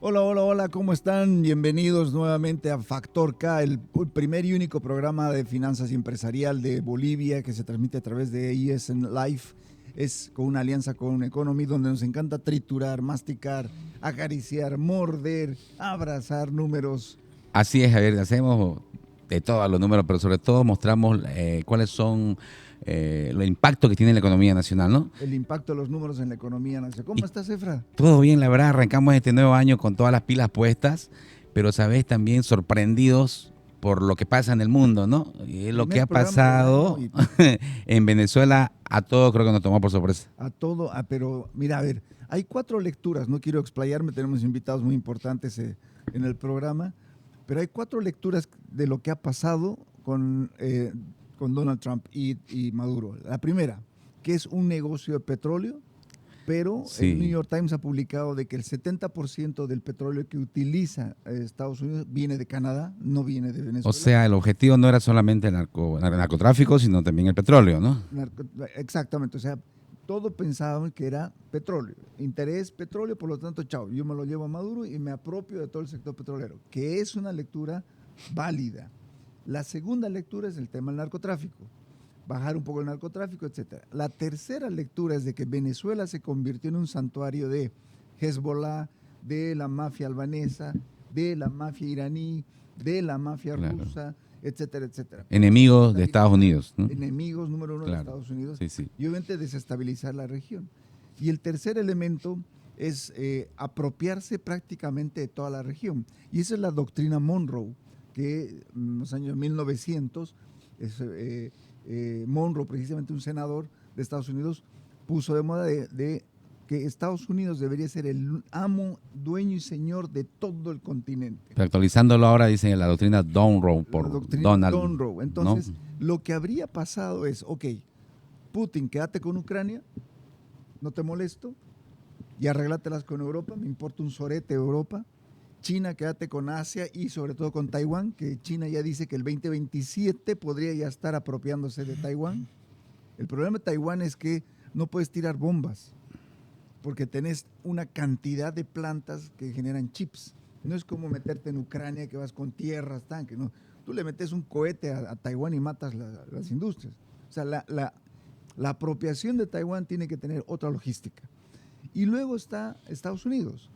Hola, hola, hola, ¿cómo están? Bienvenidos nuevamente a Factor K, el primer y único programa de finanzas y empresarial de Bolivia que se transmite a través de ESN Live. Es con una alianza con Economy donde nos encanta triturar, masticar, acariciar, morder, abrazar números. Así es, Javier, hacemos de todos los números, pero sobre todo mostramos cuáles son los impactos que tiene la economía nacional, ¿no? El impacto de los números en la economía nacional. ¿Cómo Y estás, Efra? todo bien, la verdad, arrancamos este nuevo año con todas las pilas puestas, pero sabes también sorprendidos por lo que pasa en el mundo, ¿no? Y lo que Primer ha programa del año pasado y en Venezuela, a todos creo que nos tomó por sorpresa. a todo, pero mira, a ver, hay 4 lecturas, no quiero explayarme, tenemos invitados muy importantes en el programa, pero hay 4 lecturas de lo que ha pasado con Donald Trump y Maduro. La primera, que es un negocio de petróleo, pero el New Sí. York Times ha publicado de que el 70% del petróleo que utiliza Estados Unidos viene de Canadá, no viene de O Venezuela. sea, el objetivo no era solamente el narcotráfico, sino también el petróleo, ¿no? Narco- Exactamente, o sea, todo pensábamos que era petróleo, interés petróleo, por lo tanto, chao, yo me lo llevo a Maduro y me apropio de todo el sector petrolero, que es una lectura válida. La segunda lectura es el tema del narcotráfico, bajar un poco el narcotráfico, etcétera. La tercera lectura es de que Venezuela se convirtió en un santuario de Hezbollah, de la mafia albanesa, de la mafia iraní, de la mafia Claro. rusa, etcétera, etcétera. Enemigos de Estados Desestabilizar, Unidos, ¿no? enemigos número 1 de Claro. Estados Unidos, Sí, sí. y obviamente desestabilizar la región. Y el tercer elemento es apropiarse prácticamente de toda la región. Y esa es la doctrina Monroe, que en los años 1900, Monroe, precisamente un senador de Estados Unidos, puso de moda de que Estados Unidos debería ser el amo, dueño y señor de todo el continente. Pero actualizándolo ahora dicen la doctrina Monroe La por doctrina Donald, Monroe. ¿no? Entonces, lo que habría pasado es, ok, Putin, quédate con Ucrania, no te molesto, y arreglátelas con Europa, me importa un sorete Europa. China, quédate con Asia y sobre todo con Taiwán, que China ya dice que el 2027 podría ya estar apropiándose de Taiwán. El problema de Taiwán es que no puedes tirar bombas, porque tenés una cantidad de plantas que generan chips. No es como meterte en Ucrania que vas con tierras, tanques, no. Tú le metes un cohete a Taiwán y matas las industrias. O sea, la apropiación de Taiwán tiene que tener otra logística. Y luego está Estados Unidos,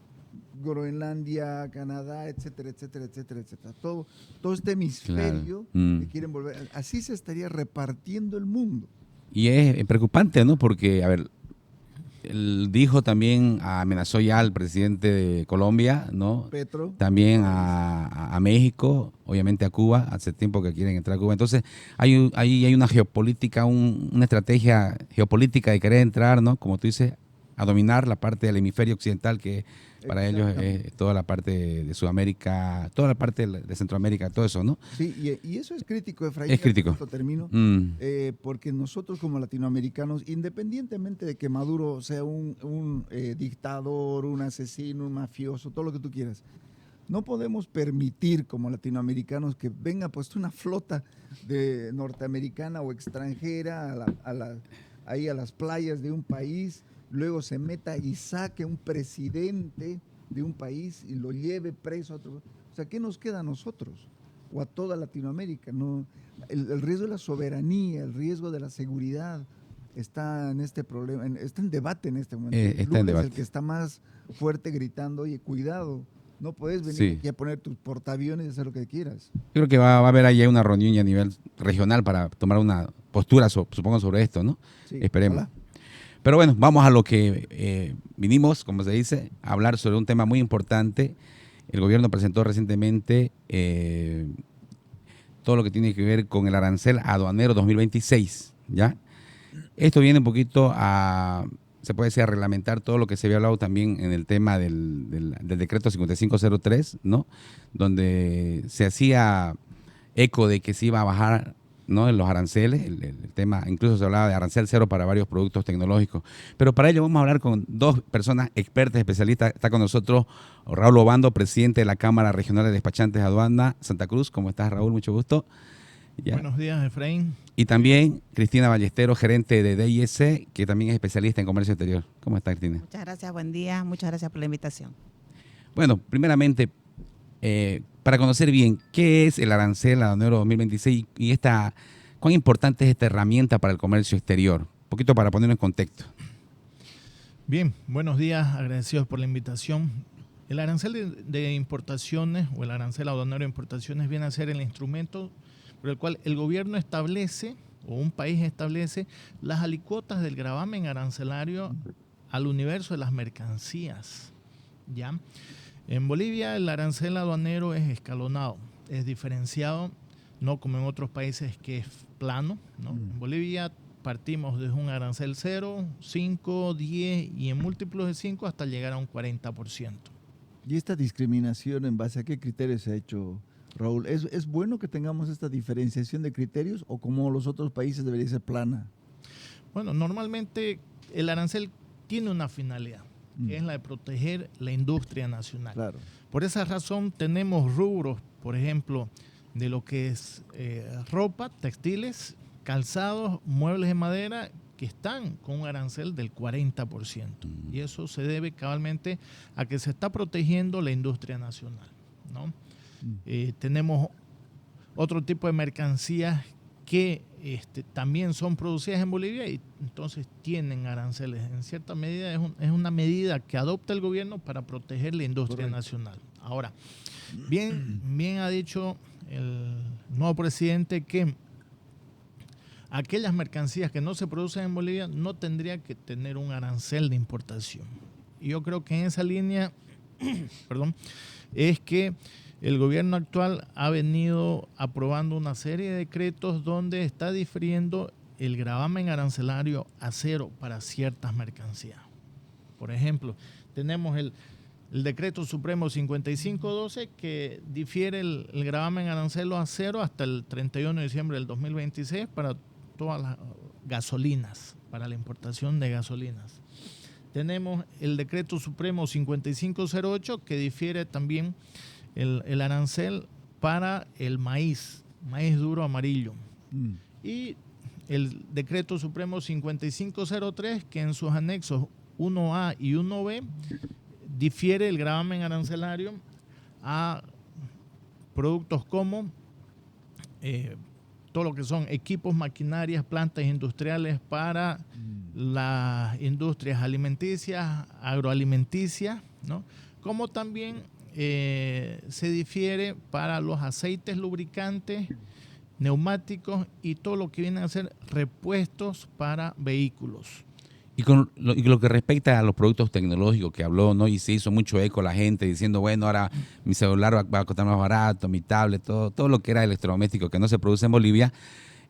Groenlandia, Canadá, etcétera, etcétera, etcétera, etcétera. Todo este hemisferio Claro. que quieren volver. Así se estaría repartiendo el mundo. Y es preocupante, ¿no? Porque, a ver, él dijo también, amenazó ya al presidente de Colombia, ¿no? Petro. También a México, obviamente a Cuba, hace tiempo que quieren entrar a Cuba. Entonces, hay una geopolítica, una estrategia geopolítica de querer entrar, ¿no? Como tú dices, a dominar la parte del hemisferio occidental, que para ellos es toda la parte de Sudamérica, toda la parte de Centroamérica, todo eso, ¿no? Sí, y eso es crítico, Efraín. Es crítico. Termino. Mm. Porque nosotros como latinoamericanos, independientemente de que Maduro sea un dictador, un asesino, un mafioso, todo lo que tú quieras, no podemos permitir como latinoamericanos que venga puesto una flota de norteamericana o extranjera ahí a las playas de un país, luego se meta y saque un presidente de un país y lo lleve preso a otro. O sea, ¿qué nos queda a nosotros? O a toda Latinoamérica. No, el riesgo de la soberanía, el riesgo de la seguridad está en este problema, está en debate en este momento. Está en Lula debate. es el que está más fuerte gritando, oye, cuidado, no puedes venir Sí. aquí a poner tus portaaviones y hacer lo que quieras. Yo creo que va a haber ahí una reunión a nivel regional para tomar una postura, supongo, sobre esto, ¿no? Sí, Esperemos. ojalá. Pero bueno, vamos a lo que vinimos, como se dice, a hablar sobre un tema muy importante. El gobierno presentó recientemente todo lo que tiene que ver con el arancel aduanero 2026, ¿ya? Esto viene un poquito se puede decir, a reglamentar todo lo que se había hablado también en el tema del decreto 5503, ¿no? Donde se hacía eco de que se iba a bajar, ¿no?, en los aranceles, el tema, incluso se hablaba de arancel cero para varios productos tecnológicos. Pero para ello vamos a hablar con dos personas expertas, especialistas. Está con nosotros Raúl Obando, presidente de la Cámara Regional de Despachantes de Aduana Santa Cruz. ¿Cómo estás, Raúl? Mucho gusto. ¿Ya? Buenos días, Efraín. Y también Cristina Ballesteros, gerente de DIS, que también es especialista en comercio exterior. ¿Cómo está, Cristina? Muchas gracias, buen día. Muchas gracias por la invitación. Bueno, primeramente, para conocer bien qué es el arancel aduanero 2026 y cuán importante es esta herramienta para el comercio exterior. Un poquito para ponerlo en contexto. Bien, buenos días, agradecidos por la invitación. El arancel de importaciones o el arancel aduanero de importaciones viene a ser el instrumento por el cual el gobierno establece o un país establece las alícuotas del gravamen arancelario al universo de las mercancías. ¿Ya? En Bolivia el arancel aduanero es escalonado, es diferenciado, no como en otros países que es plano, ¿no? En Bolivia partimos desde un arancel 0, 5, 10 y en múltiplos de 5 hasta llegar a un 40%. ¿Y esta discriminación en base a qué criterios se ha hecho, Raúl? ¿Es bueno que tengamos esta diferenciación de criterios o como los otros países debería ser plana? Bueno, normalmente el arancel tiene una finalidad, que es la de proteger la industria nacional. Claro. Por esa razón tenemos rubros, por ejemplo, de lo que es ropa, textiles, calzados, muebles de madera, que están con un arancel del 40%. Y eso se debe cabalmente a que se está protegiendo la industria nacional, ¿no? Tenemos otro tipo de mercancías que también son producidas en Bolivia y entonces tienen aranceles. En cierta medida es una medida que adopta el gobierno para proteger la industria nacional. Ahora, bien ha dicho el nuevo presidente que aquellas mercancías que no se producen en Bolivia no tendría que tener un arancel de importación. Y yo creo que en esa línea, es que el gobierno actual ha venido aprobando una serie de decretos donde está difiriendo el gravamen arancelario a cero para ciertas mercancías. Por ejemplo, tenemos el decreto supremo 5512 que difiere el gravamen arancelo a cero hasta el 31 de diciembre del 2026 para todas las gasolinas, para la importación de gasolinas. Tenemos el decreto supremo 5508 que difiere también el arancel para el maíz duro amarillo. Y el decreto supremo 5503 que en sus anexos 1A y 1B difiere el gravamen arancelario a productos como todo lo que son equipos, maquinarias, plantas industriales para las industrias alimenticias, agroalimenticias, ¿no? Como también se difiere para los aceites lubricantes, neumáticos y todo lo que viene a ser repuestos para vehículos. Y con lo que respecta a los productos tecnológicos que habló, ¿no? Y se hizo mucho eco la gente diciendo, bueno, ahora mi celular va a costar más barato, mi tablet, todo lo que era electrodoméstico que no se produce en Bolivia,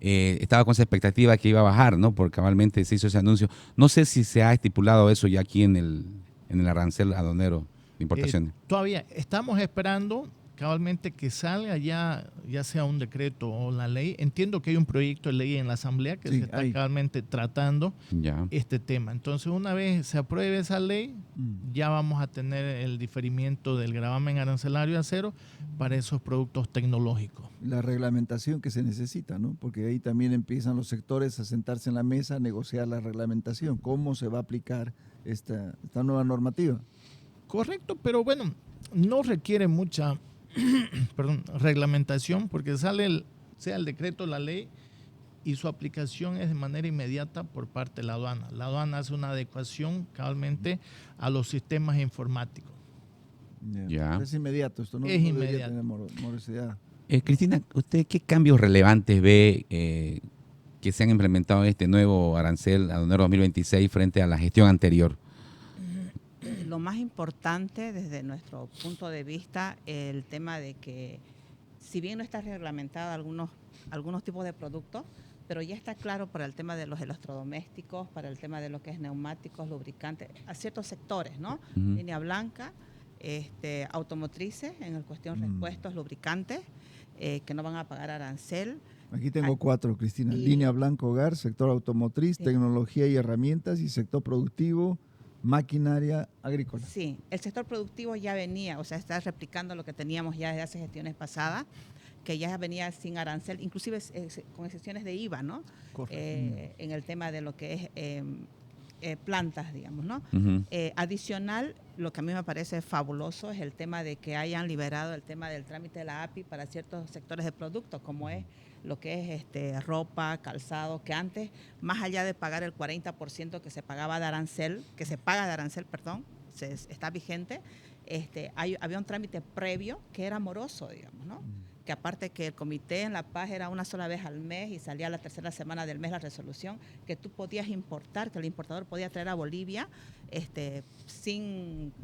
estaba con esa expectativa que iba a bajar, ¿no? Porque cabalmente se hizo ese anuncio. No sé si se ha estipulado eso ya aquí en el arancel aduanero de importaciones. Todavía estamos esperando cabalmente que salga ya sea un decreto o la ley. Entiendo que hay un proyecto de ley en la Asamblea que se está cabalmente tratando este tema. Entonces, una vez se apruebe esa ley, ya vamos a tener el diferimiento del gravamen arancelario a cero para esos productos tecnológicos. La reglamentación que se necesita, ¿no? Porque ahí también empiezan los sectores a sentarse en la mesa a negociar la reglamentación. ¿Cómo se va a aplicar esta nueva normativa? Correcto, pero bueno, no requiere mucha reglamentación porque sea el decreto, la ley y su aplicación es de manera inmediata por parte de la aduana. La aduana hace una adecuación cabalmente a los sistemas informáticos. Es inmediato, esto no debería tener morosidad. Cristina, ¿usted qué cambios relevantes ve que se han implementado en este nuevo arancel aduanero 2026 frente a la gestión anterior? Lo más importante desde nuestro punto de vista, el tema de que si bien no está reglamentado algunos tipos de productos, pero ya está claro para el tema de los electrodomésticos, para el tema de lo que es neumáticos, lubricantes, a ciertos sectores, ¿no? Línea blanca, automotrices, en el cuestión repuestos, lubricantes, que no van a pagar arancel. Aquí tengo 4, Cristina. Línea blanca, hogar, sector automotriz, tecnología y herramientas y sector productivo, maquinaria agrícola. Sí, el sector productivo ya venía, o sea, está replicando lo que teníamos ya desde hace gestiones pasadas, que ya venía sin arancel, inclusive con excepciones de IVA, ¿no? En el tema de lo que es plantas, digamos, ¿no? Ujú. Adicional, lo que a mí me parece fabuloso es el tema de que hayan liberado el tema del trámite de la API para ciertos sectores de productos, como es lo que es ropa, calzado, que antes, más allá de pagar el 40% que se pagaba de arancel, perdón, está vigente, había un trámite previo que era moroso, digamos, ¿no? Que aparte que el comité en La Paz era una sola vez al mes y salía la tercera semana del mes la resolución, que tú podías importar, que el importador podía traer a Bolivia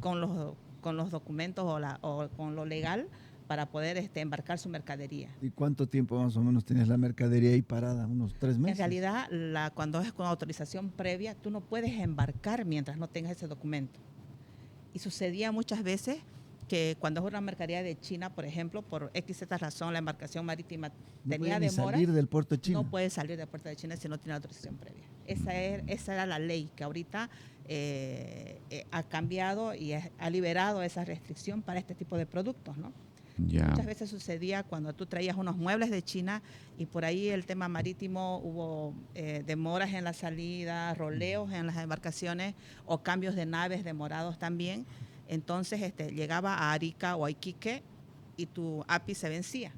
con los documentos o con lo legal para poder embarcar su mercadería. ¿Y cuánto tiempo más o menos tienes la mercadería ahí parada? ¿Unos 3 meses? En realidad, cuando es con autorización previa, tú no puedes embarcar mientras no tengas ese documento. Y sucedía muchas veces que cuando es una mercadería de China, por ejemplo, por XZ razón, la embarcación marítima tenía ni demora. salir del puerto de China. No puede salir del puerto de China si no tiene autorización previa. Esa era la ley que ahorita ha cambiado y ha liberado esa restricción para este tipo de productos, ¿no? Ya. Muchas veces sucedía cuando tú traías unos muebles de China y por ahí el tema marítimo hubo demoras en la salida, roleos en las embarcaciones o cambios de naves demorados también. Entonces llegaba a Arica o a Iquique y tu API se vencía.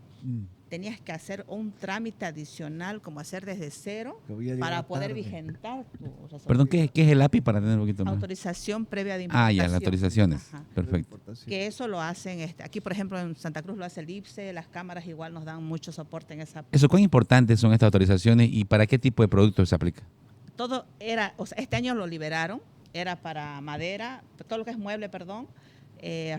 Tenías que hacer un trámite adicional, como hacer desde cero, para poder vigentar tu resolución. Perdón, ¿qué es el API para tener un poquito más? Autorización previa de importación. Ya, las autorizaciones. Ajá. Perfecto. Que eso lo hacen, aquí por ejemplo en Santa Cruz lo hace el IPSE, las cámaras igual nos dan mucho soporte en esa. Eso, ¿cuán importantes son estas autorizaciones y para qué tipo de productos se aplica? Todo era, este año lo liberaron, era para madera, todo lo que es mueble,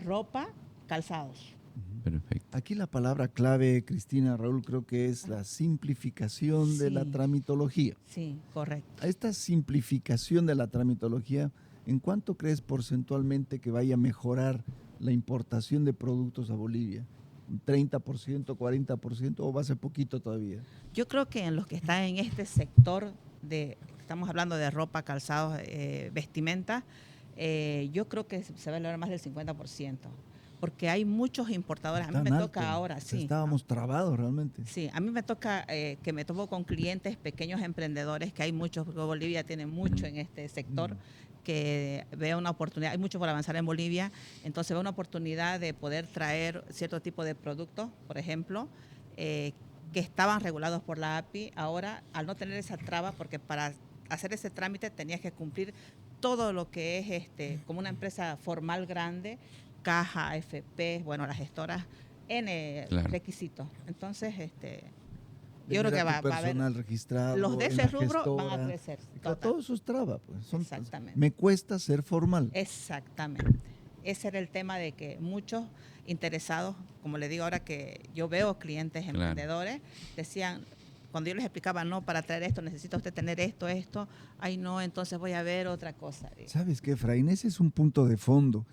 ropa, calzados. Perfecto. Aquí la palabra clave, Cristina, Raúl, creo que es la simplificación de la tramitología. Sí, correcto. A esta simplificación de la tramitología, ¿en cuánto crees porcentualmente que vaya a mejorar la importación de productos a Bolivia? ¿Un 30%, 40% o va a ser poquito todavía? Yo creo que en los que están en este sector, estamos hablando de ropa, calzados, vestimenta, yo creo que se va a lograr más del 50%. Porque hay muchos importadores. A mí me toca ahora, sí. Estábamos trabados realmente. Sí, a mí me toca que me topo con clientes, pequeños emprendedores, que hay muchos, porque Bolivia tiene mucho en este sector, que veo una oportunidad, hay mucho por avanzar en Bolivia, entonces veo una oportunidad de poder traer cierto tipo de productos, por ejemplo, que estaban regulados por la API, ahora al no tener esa traba, porque para hacer ese trámite tenías que cumplir todo lo que es como una empresa formal grande, caja, AFP, bueno, las gestoras, requisitos. Entonces, yo creo que va a haber registrado, los de ese rubro van a crecer. Todo eso es traba, pues. Exactamente. Me cuesta ser formal. Exactamente. Ese era el tema de que muchos interesados, como le digo ahora que yo veo clientes emprendedores, decían, cuando yo les explicaba, no, para traer esto necesita usted tener esto, ay no, entonces voy a ver otra cosa. ¿Sabes qué, Efraín? Ese es un punto de fondo.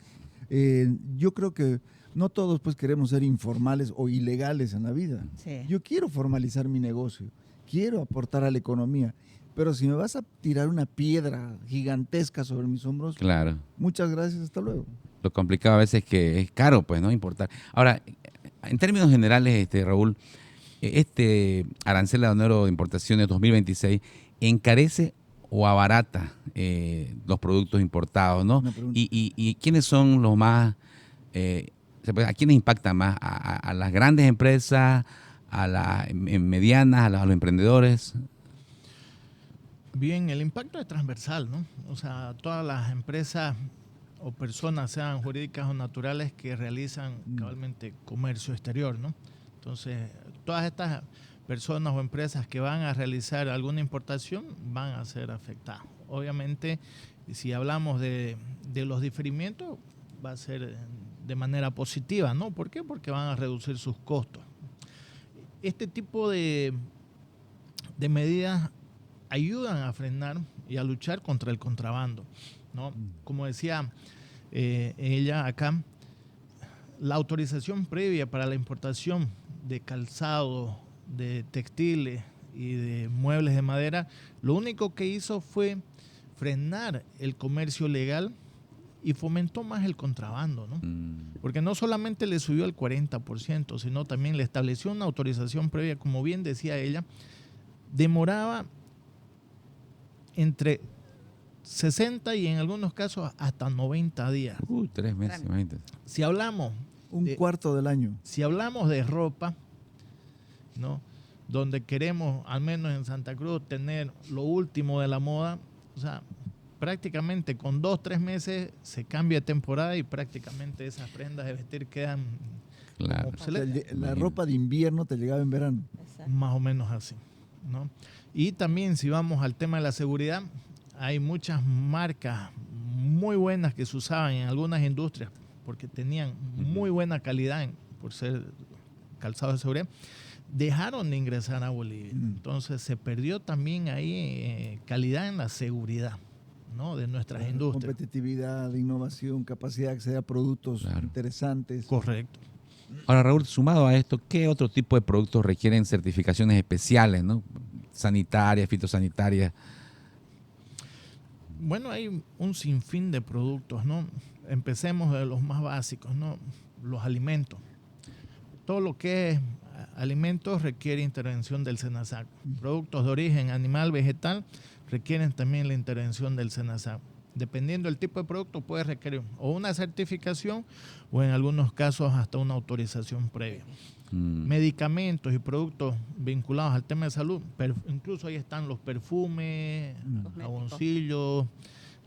Yo creo que no todos pues queremos ser informales o ilegales en la vida. Sí. Yo quiero formalizar mi negocio, quiero aportar a la economía, pero si me vas a tirar una piedra gigantesca sobre mis hombros, claro, muchas gracias, hasta luego. Lo complicado a veces es que es caro, pues, ¿no? Importar. Ahora, en términos generales, Raúl, este arancel aduanero de importaciones 2026 encarece o abarata los productos importados, ¿no? ¿Y quiénes son los más, a quiénes impacta más? ¿A las grandes empresas, a las medianas, a los emprendedores? Bien, el impacto es transversal, ¿no? O sea, todas las empresas o personas, sean jurídicas o naturales, que realizan cabalmente comercio exterior, ¿no? Entonces, todas estas personas o empresas que van a realizar alguna importación van a ser afectadas. Obviamente, si hablamos de los diferimientos, va a ser de manera positiva, ¿no? ¿Por qué? Porque van a reducir sus costos. Este tipo de medidas ayudan a frenar y a luchar contra el contrabando, ¿no? Como decía ella acá, la autorización previa para la importación de calzado, de textiles y de muebles de madera, lo único que hizo fue frenar el comercio legal y fomentó más el contrabando, ¿no? Porque no solamente le subió el 40%, sino también le estableció una autorización previa, como bien decía ella, demoraba entre 60 y en algunos casos hasta 90 días. 3 meses, imagínate. Si hablamos Un cuarto del año. Si hablamos de ropa, ¿no? Donde queremos, al menos en Santa Cruz, tener lo último de la moda, o sea, prácticamente con 2-3 meses se cambia de temporada y prácticamente esas prendas de vestir quedan Claro. como O sea, obsoletas. la ropa de invierno te llegaba en verano. Exacto. Más o menos así, ¿no? Y también si vamos al tema de la seguridad, hay muchas marcas muy buenas que se usaban en algunas industrias porque tenían muy buena calidad por ser calzado de seguridad, dejaron de ingresar a Bolivia. Entonces se perdió también ahí calidad en la seguridad, ¿no? De nuestras industrias. Competitividad, innovación, capacidad de acceder a productos Claro. interesantes. Correcto. Ahora, Raúl, sumado a esto, ¿qué otro tipo de productos requieren certificaciones especiales, ¿no? Sanitarias, fitosanitarias. Bueno, hay un sinfín de productos, ¿no? Empecemos de los más básicos, ¿no? Los alimentos. Todo lo que es alimentos requiere intervención del SENASAC. Productos de origen animal, vegetal, requieren también la intervención del SENASAC. Dependiendo del tipo de producto, puede requerir o una certificación o en algunos casos hasta una autorización previa. Medicamentos y productos vinculados al tema de salud, incluso ahí están los perfumes, jaboncillos,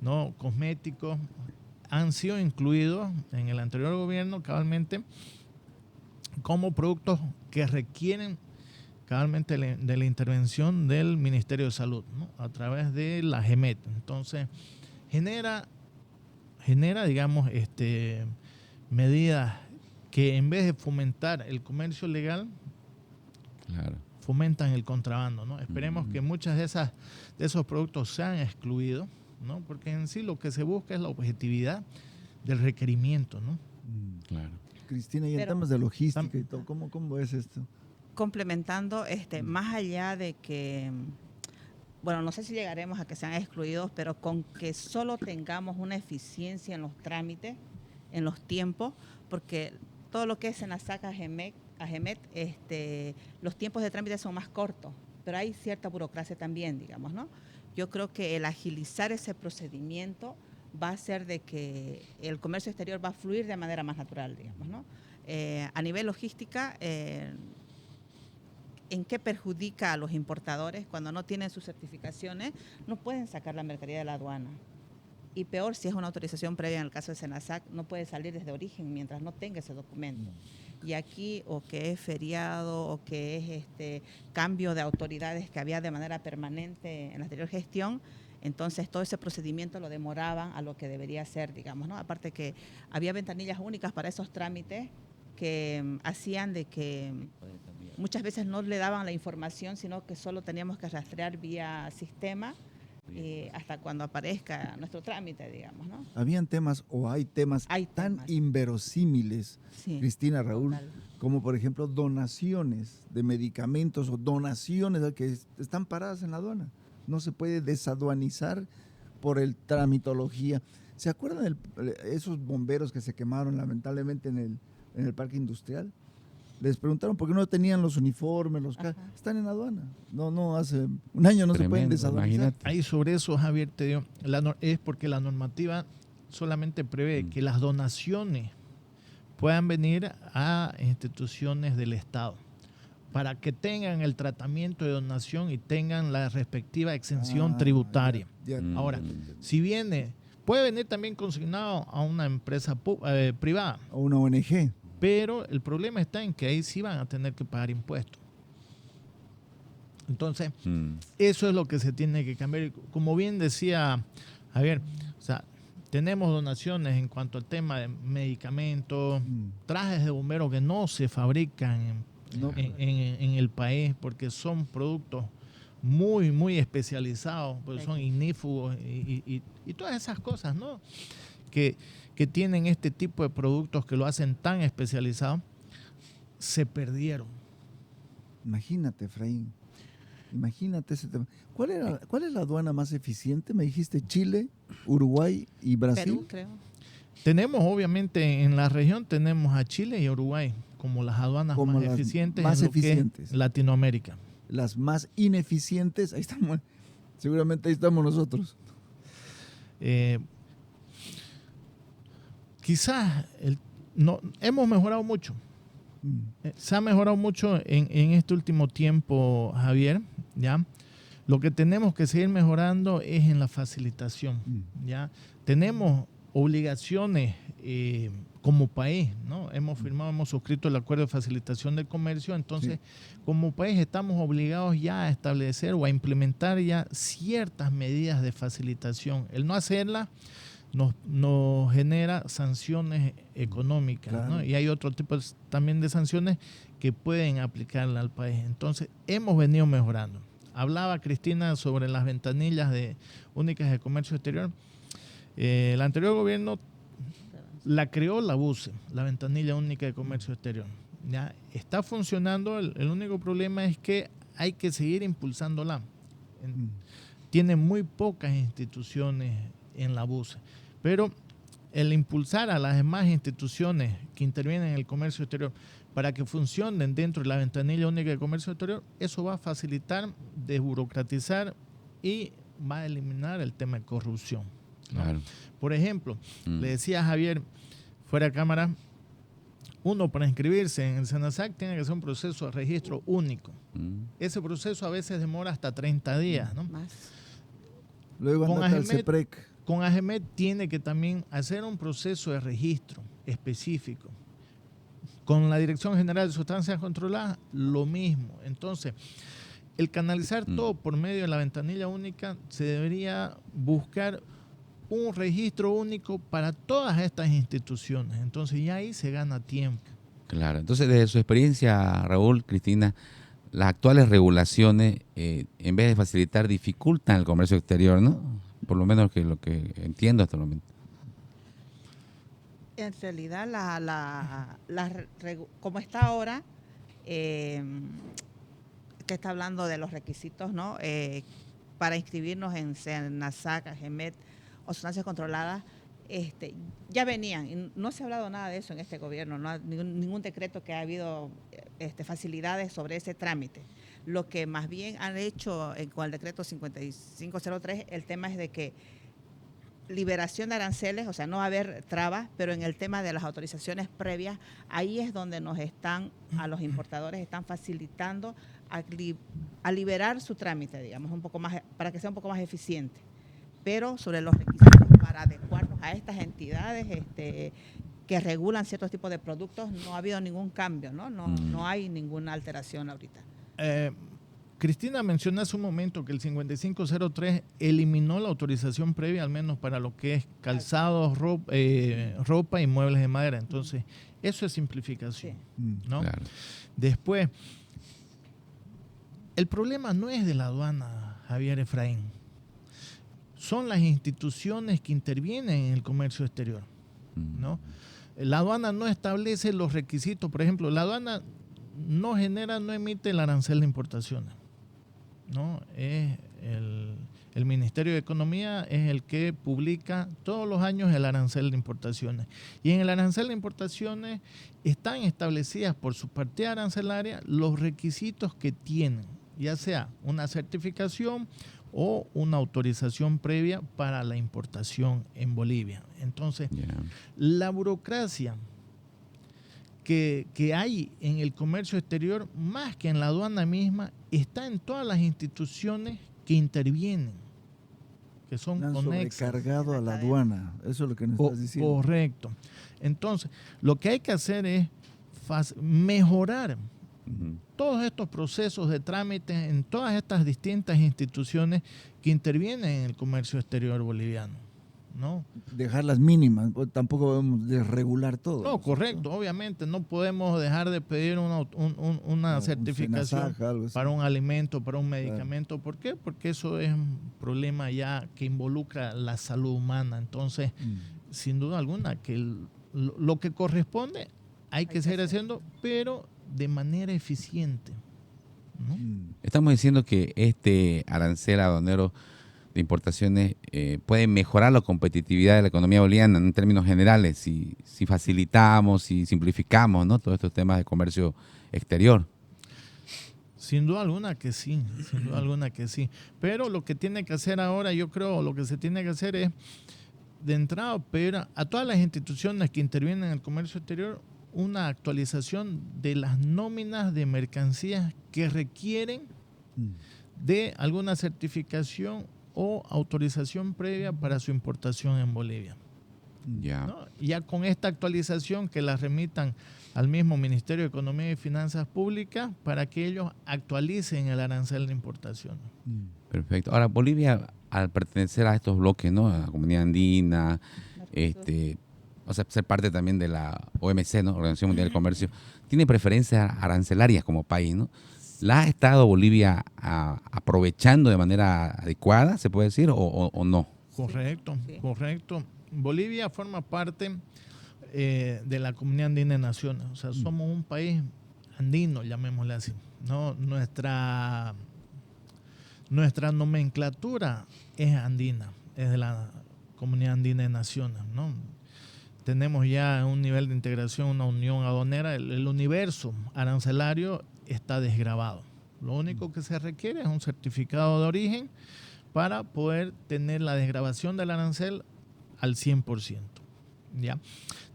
¿no? Cosméticos, han sido incluidos en el anterior gobierno cabalmente como productos que requieren cabalmente de la intervención del Ministerio de Salud, ¿no? A través de la GEMET. Entonces, genera digamos, medidas que en vez de fomentar el comercio legal, Claro. fomentan el contrabando, ¿no? Esperemos que muchas de esos productos sean excluidos, ¿no? Porque en sí lo que se busca es la objetividad del requerimiento, ¿no? Claro. Cristina, y en Pero- temas de logística y todo, ¿cómo es esto? Complementando, más allá de que, bueno, no sé si llegaremos a que sean excluidos, pero con que solo tengamos una eficiencia en los trámites, en los tiempos, porque todo lo que es SENASAC, AGEMET, los tiempos de trámite son más cortos, pero hay cierta burocracia también, digamos, ¿no? Yo creo que el agilizar ese procedimiento va a hacer de que el comercio exterior va a fluir de manera más natural, digamos, ¿no? A nivel logística, ¿en qué perjudica a los importadores cuando no tienen sus certificaciones? No pueden sacar la mercadería de la aduana. Y peor, si es una autorización previa en el caso de SENASAC, no puede salir desde origen mientras no tenga ese documento. Y aquí, o que es feriado, o que es cambio de autoridades que había de manera permanente en la anterior gestión, entonces todo ese procedimiento lo demoraban a lo que debería ser, digamos, ¿no? Aparte que había ventanillas únicas para esos trámites que hacían de que muchas veces no le daban la información, sino que solo teníamos que rastrear vía sistema hasta cuando aparezca nuestro trámite, digamos, ¿no? Habían temas o hay temas Hay tan temas. inverosímiles, Sí, Cristina, Raúl, total. como por ejemplo donaciones de medicamentos o donaciones que están paradas en la aduana. No se puede desaduanizar por el tramitología. ¿Se acuerdan esos bomberos que se quemaron lamentablemente en el parque industrial? Les preguntaron por qué no tenían los uniformes, están en aduana. No, hace un año no se pueden Tremendo, desaduanizar. imagínate. Ahí sobre eso, Javier, te digo, es porque la normativa solamente prevé que las donaciones puedan venir a instituciones del Estado para que tengan el tratamiento de donación y tengan la respectiva exención tributaria. Ya. Ahora, si viene, puede venir también consignado a una empresa privada, O una ONG. pero el problema está en que ahí sí van a tener que pagar impuestos. Entonces, eso es lo que se tiene que cambiar. Como bien decía Javier, o sea, tenemos donaciones en cuanto al tema de medicamentos, trajes de bomberos que no se fabrican No. en el país porque son productos muy, muy especializados, porque son ignífugos y todas esas cosas, ¿no? Que tienen este tipo de productos que lo hacen tan especializado, se perdieron. Imagínate, Efraín. Imagínate ese tema. ¿Cuál es la aduana más eficiente? Me dijiste Chile, Uruguay y Brasil. Perú, creo. Tenemos, obviamente, en la región tenemos a Chile y Uruguay como las aduanas Como más las eficientes más en lo que es eficientes. Latinoamérica. Las más ineficientes, ahí estamos. Seguramente ahí estamos nosotros. Quizás hemos mejorado mucho. Se ha mejorado mucho en este último tiempo, Javier, ¿ya? Lo que tenemos que seguir mejorando es en la facilitación, ¿ya? Tenemos obligaciones como país, ¿no? Hemos suscrito el acuerdo de facilitación del comercio, entonces como país estamos obligados ya a establecer o a implementar ya ciertas medidas de facilitación. El no hacerla nos genera sanciones económicas, claro, ¿no? Y hay otro tipo también de sanciones que pueden aplicarla al país. Entonces, hemos venido mejorando. Hablaba Cristina sobre las ventanillas únicas de comercio exterior. El anterior gobierno la creó la BUCE, la ventanilla única de comercio exterior. ¿Ya? Está funcionando, el único problema es que hay que seguir impulsándola. Tiene muy pocas instituciones en la BUCE, pero el impulsar a las demás instituciones que intervienen en el comercio exterior para que funcionen dentro de la ventanilla única de comercio exterior, eso va a facilitar, desburocratizar y va a eliminar el tema de corrupción, ¿no? Claro. Por ejemplo, le decía a Javier, fuera de cámara, uno para inscribirse en el SENASAC tiene que hacer un proceso de registro único. Ese proceso a veces demora hasta 30 días, ¿no? Más. Luego Con anda al AGEMET, CEPREC. Con AGEMET tiene que también hacer un proceso de registro específico. Con la Dirección General de Sustancias Controladas, lo mismo. Entonces, el canalizar todo por medio de la ventanilla única, se debería buscar un registro único para todas estas instituciones. Entonces, ya ahí se gana tiempo. Claro. Entonces, desde su experiencia, Raúl, Cristina, las actuales regulaciones, en vez de facilitar, dificultan el comercio exterior, ¿no? Por lo menos que lo que entiendo hasta el momento. En realidad, como está ahora, que está hablando de los requisitos, ¿no? Para inscribirnos en SENASAC, AGEMET o sustancias controladas, ya venían. Y no se ha hablado nada de eso en este gobierno, no hay ningún decreto que ha habido facilidades sobre ese trámite. Lo que más bien han hecho con el decreto 5503, el tema es de que liberación de aranceles, o sea, no va a haber trabas, pero en el tema de las autorizaciones previas, ahí es donde a los importadores están facilitando a liberar su trámite, digamos, un poco más, para que sea un poco más eficiente. Pero sobre los requisitos para adecuarnos a estas entidades que regulan ciertos tipos de productos, no ha habido ningún cambio, ¿no? No hay ninguna alteración ahorita. Cristina mencionó hace un momento que el 5503 eliminó la autorización previa, al menos para lo que es calzados, ropa y muebles de madera. Entonces, eso es simplificación, ¿no? Claro. Después, el problema no es de la aduana, Javier Efraín. Son las instituciones que intervienen en el comercio exterior, ¿no? La aduana no establece los requisitos. Por ejemplo, la aduana no emite el arancel de importaciones, ¿no? Es el Ministerio de Economía es el que publica todos los años el arancel de importaciones. Y en el arancel de importaciones están establecidas por su partida arancelaria los requisitos que tienen, ya sea una certificación o una autorización previa para la importación en Bolivia. Entonces, la burocracia que hay en el comercio exterior, más que en la aduana misma, está en todas las instituciones que intervienen, que son conexas. Sobrecargado a la aduana, eso es lo que nos estás diciendo. Correcto. Entonces, lo que hay que hacer es mejorar todos estos procesos de trámite en todas estas distintas instituciones que intervienen en el comercio exterior boliviano, ¿no? Dejar las mínimas, tampoco debemos desregular todo. No, correcto, obviamente no podemos dejar de pedir una certificación para un alimento, para un medicamento. Claro. ¿Por qué? Porque eso es un problema ya que involucra la salud humana. Entonces, sin duda alguna, que lo que corresponde hay que seguir haciendo, pero de manera eficiente, ¿no? Estamos diciendo que este arancel aduanero de importaciones puede mejorar la competitividad de la economía boliviana en términos generales, si facilitamos, si simplificamos, ¿no?, todos estos temas de comercio exterior. Sin duda alguna que sí, sin duda alguna que sí. Pero lo que tiene que hacer ahora, yo creo, lo que se tiene que hacer es, de entrada, pedir a todas las instituciones que intervienen en el comercio exterior una actualización de las nóminas de mercancías que requieren de alguna certificación o autorización previa para su importación en Bolivia. Ya. ¿No? Ya con esta actualización que la remitan al mismo Ministerio de Economía y Finanzas Públicas para que ellos actualicen el arancel de importación. Perfecto. Ahora, Bolivia, al pertenecer a estos bloques, ¿no? A la Comunidad Andina, o sea, ser parte también de la OMC, ¿no? Organización Mundial del Comercio, tiene preferencias arancelarias como país, ¿no? ¿La ha estado Bolivia aprovechando de manera adecuada, se puede decir, o no? Correcto, Sí. correcto. Bolivia forma parte de la Comunidad Andina de Naciones. O sea, somos un país andino, llamémosle así, ¿no? Nuestra nomenclatura es andina, es de la Comunidad Andina de Naciones, ¿no? Tenemos ya un nivel de integración, una unión aduanera, el universo arancelario está desgravado. Lo único que se requiere es un certificado de origen para poder tener la desgravación del arancel al 100%. ¿Ya?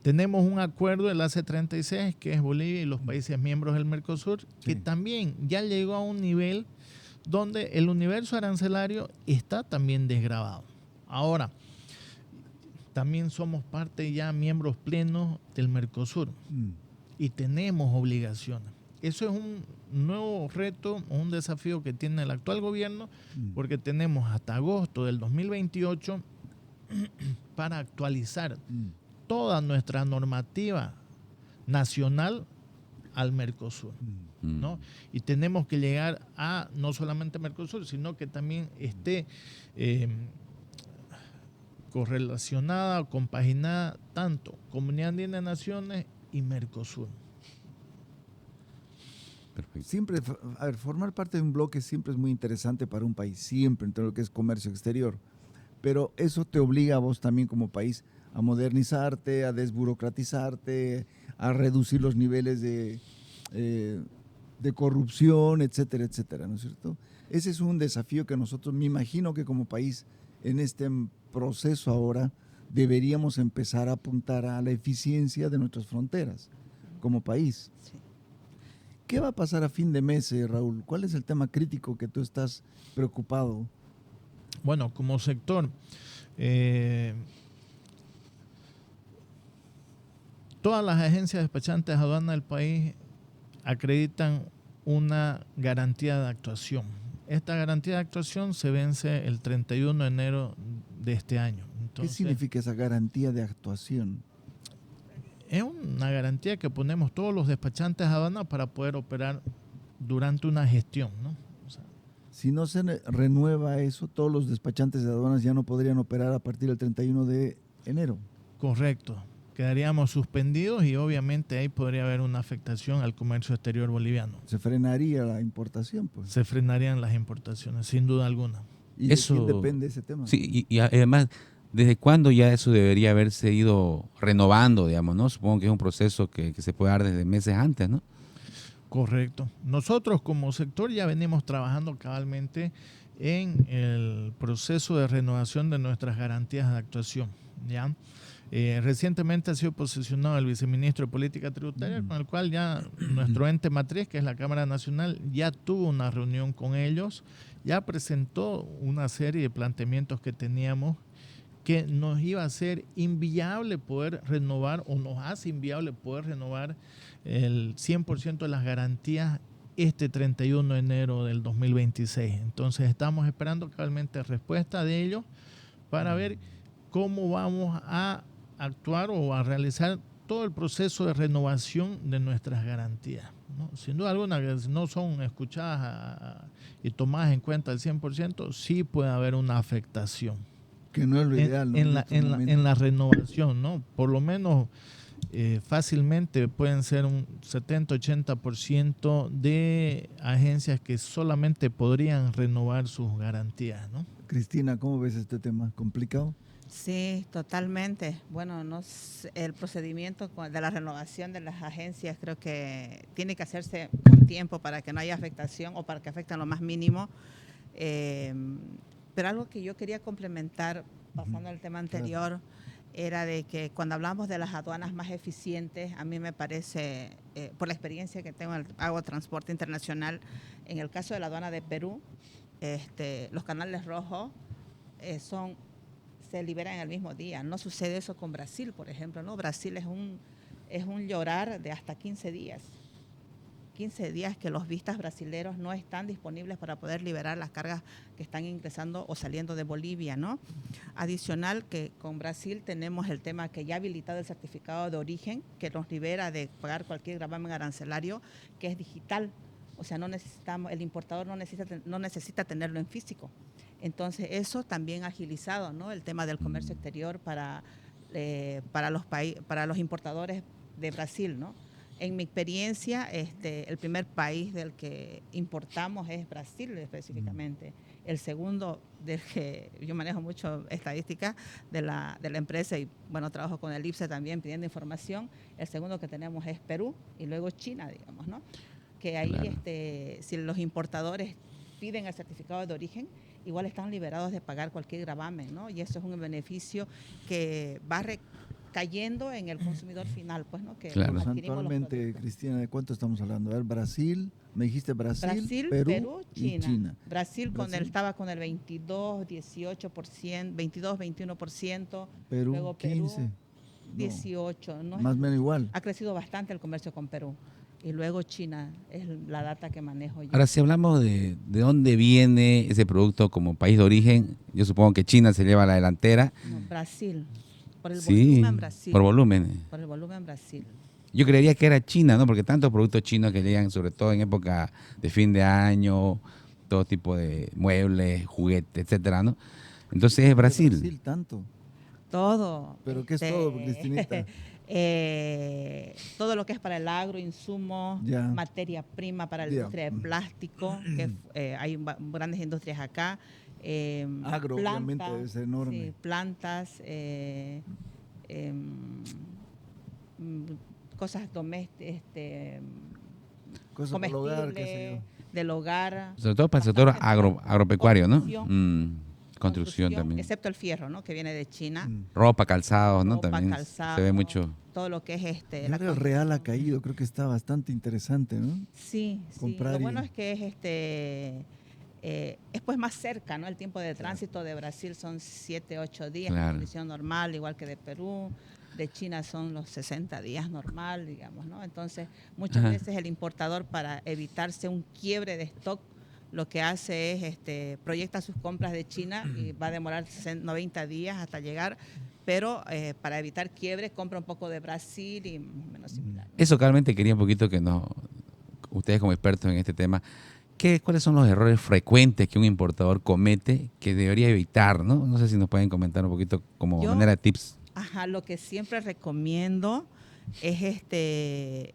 Tenemos un acuerdo del AC36, que es Bolivia y los países miembros del Mercosur, que también ya llegó a un nivel donde el universo arancelario está también desgravado. Ahora, también somos parte ya miembros plenos del Mercosur y tenemos obligaciones. Eso es un nuevo reto, un desafío que tiene el actual gobierno, porque tenemos hasta agosto del 2028 para actualizar toda nuestra normativa nacional al Mercosur, ¿no? Y tenemos que llegar a no solamente Mercosur, sino que también esté correlacionada o compaginada tanto Comunidad Andina de Naciones y Mercosur. Perfecto. Siempre, a ver, formar parte de un bloque siempre es muy interesante para un país, siempre en todo lo que es comercio exterior. Pero eso te obliga a vos también como país a modernizarte, a desburocratizarte, a reducir los niveles de corrupción, etcétera, etcétera, ¿no es cierto? Ese es un desafío que nosotros, me imagino que como país, en este proceso ahora, deberíamos empezar a apuntar a la eficiencia de nuestras fronteras como país. Sí. ¿Qué va a pasar a fin de mes, Raúl? ¿Cuál es el tema crítico que tú estás preocupado? Bueno, como sector, todas las agencias despachantes de aduana del país acreditan una garantía de actuación. Esta garantía de actuación se vence el 31 de enero de este año. Entonces, ¿qué significa esa garantía de actuación? es una garantía que ponemos todos los despachantes de aduana para poder operar durante una gestión, ¿no? O sea, Si no se renueva eso, todos los despachantes de aduanas ya no podrían operar a partir del 31 de enero. correcto. Quedaríamos suspendidos y obviamente ahí podría haber una afectación al comercio exterior boliviano. Se frenaría la importación, pues. Se frenarían las importaciones, sin duda alguna. ¿Y Eso- de quién depende ese tema? Sí, y además, ¿desde cuándo ya eso debería haberse ido renovando, digamos, ¿no? Supongo que es un proceso que se puede dar desde meses antes, ¿no? Correcto. Nosotros como sector ya venimos trabajando cabalmente en el proceso de renovación de nuestras garantías de actuación, ¿ya? Recientemente ha sido posesionado el viceministro de Política Tributaria, con el cual ya nuestro ente matriz, que es la Cámara Nacional, ya tuvo una reunión con ellos, ya presentó una serie de planteamientos que teníamos que nos iba a ser inviable poder renovar, o nos hace inviable poder renovar el 100% de las garantías este 31 de enero del 2026. Entonces estamos esperando cabalmente respuesta de ellos para ver cómo vamos a actuar o a realizar todo el proceso de renovación de nuestras garantías, ¿no? Sin duda alguna, que si no son escuchadas y tomadas en cuenta al 100%, sí puede haber una afectación Que no es lo ideal, ¿no? en la renovación, ¿no? Por lo menos fácilmente pueden ser un 70-80% de agencias que solamente podrían renovar sus garantías, ¿no? Cristina, ¿cómo ves este tema? ¿Complicado? Sí, totalmente. Bueno, el procedimiento de la renovación de las agencias creo que tiene que hacerse con tiempo para que no haya afectación o para que afecten lo más mínimo. Eh, pero algo que yo quería complementar, pasando al tema anterior, era de que cuando hablamos de las aduanas más eficientes, a mí me parece, por la experiencia que tengo, hago transporte internacional, en el caso de la aduana de Perú, los canales rojos se liberan el mismo día. No sucede eso con Brasil, por ejemplo, ¿no? Brasil es un llorar de hasta 15 días. 15 días que los vistas brasileros no están disponibles para poder liberar las cargas que están ingresando o saliendo de Bolivia, ¿no? Adicional que con Brasil tenemos el tema que ya ha habilitado el certificado de origen, que nos libera de pagar cualquier gravamen arancelario, que es digital. O sea, el importador no necesita tenerlo en físico. Entonces, eso también ha agilizado, ¿no?, el tema del comercio exterior para los importadores de Brasil, ¿no? En mi experiencia, el primer país del que importamos es Brasil específicamente. El segundo, del que yo manejo mucho estadística de la empresa y bueno, trabajo con el IPSE también pidiendo información. El segundo que tenemos es Perú y luego China, digamos, ¿no? Que ahí, claro, si los importadores piden el certificado de origen, igual están liberados de pagar cualquier gravamen, ¿no? Y eso es un beneficio que va cayendo en el consumidor final, pues, ¿no? Que claro, actualmente, Cristina, ¿de cuánto estamos hablando? A ver, Brasil, me dijiste Brasil, Perú, China. Y China. Brasil estaba con el 22, 18%, 22, 21%. Perú, luego 15. 18. No, más o menos igual. Ha crecido bastante el comercio con Perú. Y luego China es la data que manejo yo. Ahora, si hablamos de dónde viene ese producto como país de origen, yo supongo que China se lleva la delantera. No, Brasil. Por el sí, volumen Brasil. Por volumen. Por el volumen Brasil. Yo creería que era China, ¿no? Porque tantos productos chinos que llegan, sobre todo en época de fin de año, todo tipo de muebles, juguetes, etcétera, ¿no? Entonces es Brasil. Brasil tanto. Todo. ¿Pero qué es todo, Cristinita? Todo lo que es para el agro, insumos, materia prima para la industria de plástico, que hay grandes industrias acá. Agro, plantas, obviamente, debe ser enorme. Sí, plantas, cosas domésticas, cosas del hogar, qué sé yo. Del hogar. Sobre todo para el sector agropecuario, ¿no? Construcción también. Excepto el fierro, ¿no?, que viene de China. Ropa, calzados, ¿no? También calzado, se ve mucho. Todo lo que es el real ha caído, creo que está bastante interesante, ¿no? Sí, lo bueno es que es pues más cerca, ¿no? El tiempo de tránsito de Brasil son 7, 8 días, en condición normal, igual que de Perú. De China son los 60 días normal, digamos, ¿no? Entonces, muchas veces el importador, para evitarse un quiebre de stock, lo que hace es proyecta sus compras de China y va a demorar 90 días hasta llegar, pero para evitar quiebre compra un poco de Brasil y más o menos similar. Eso claramente quería un poquito que ustedes como expertos en este tema, ¿cuáles son los errores frecuentes que un importador comete que debería evitar, ¿no? No sé si nos pueden comentar un poquito como manera de tips. Lo que siempre recomiendo es que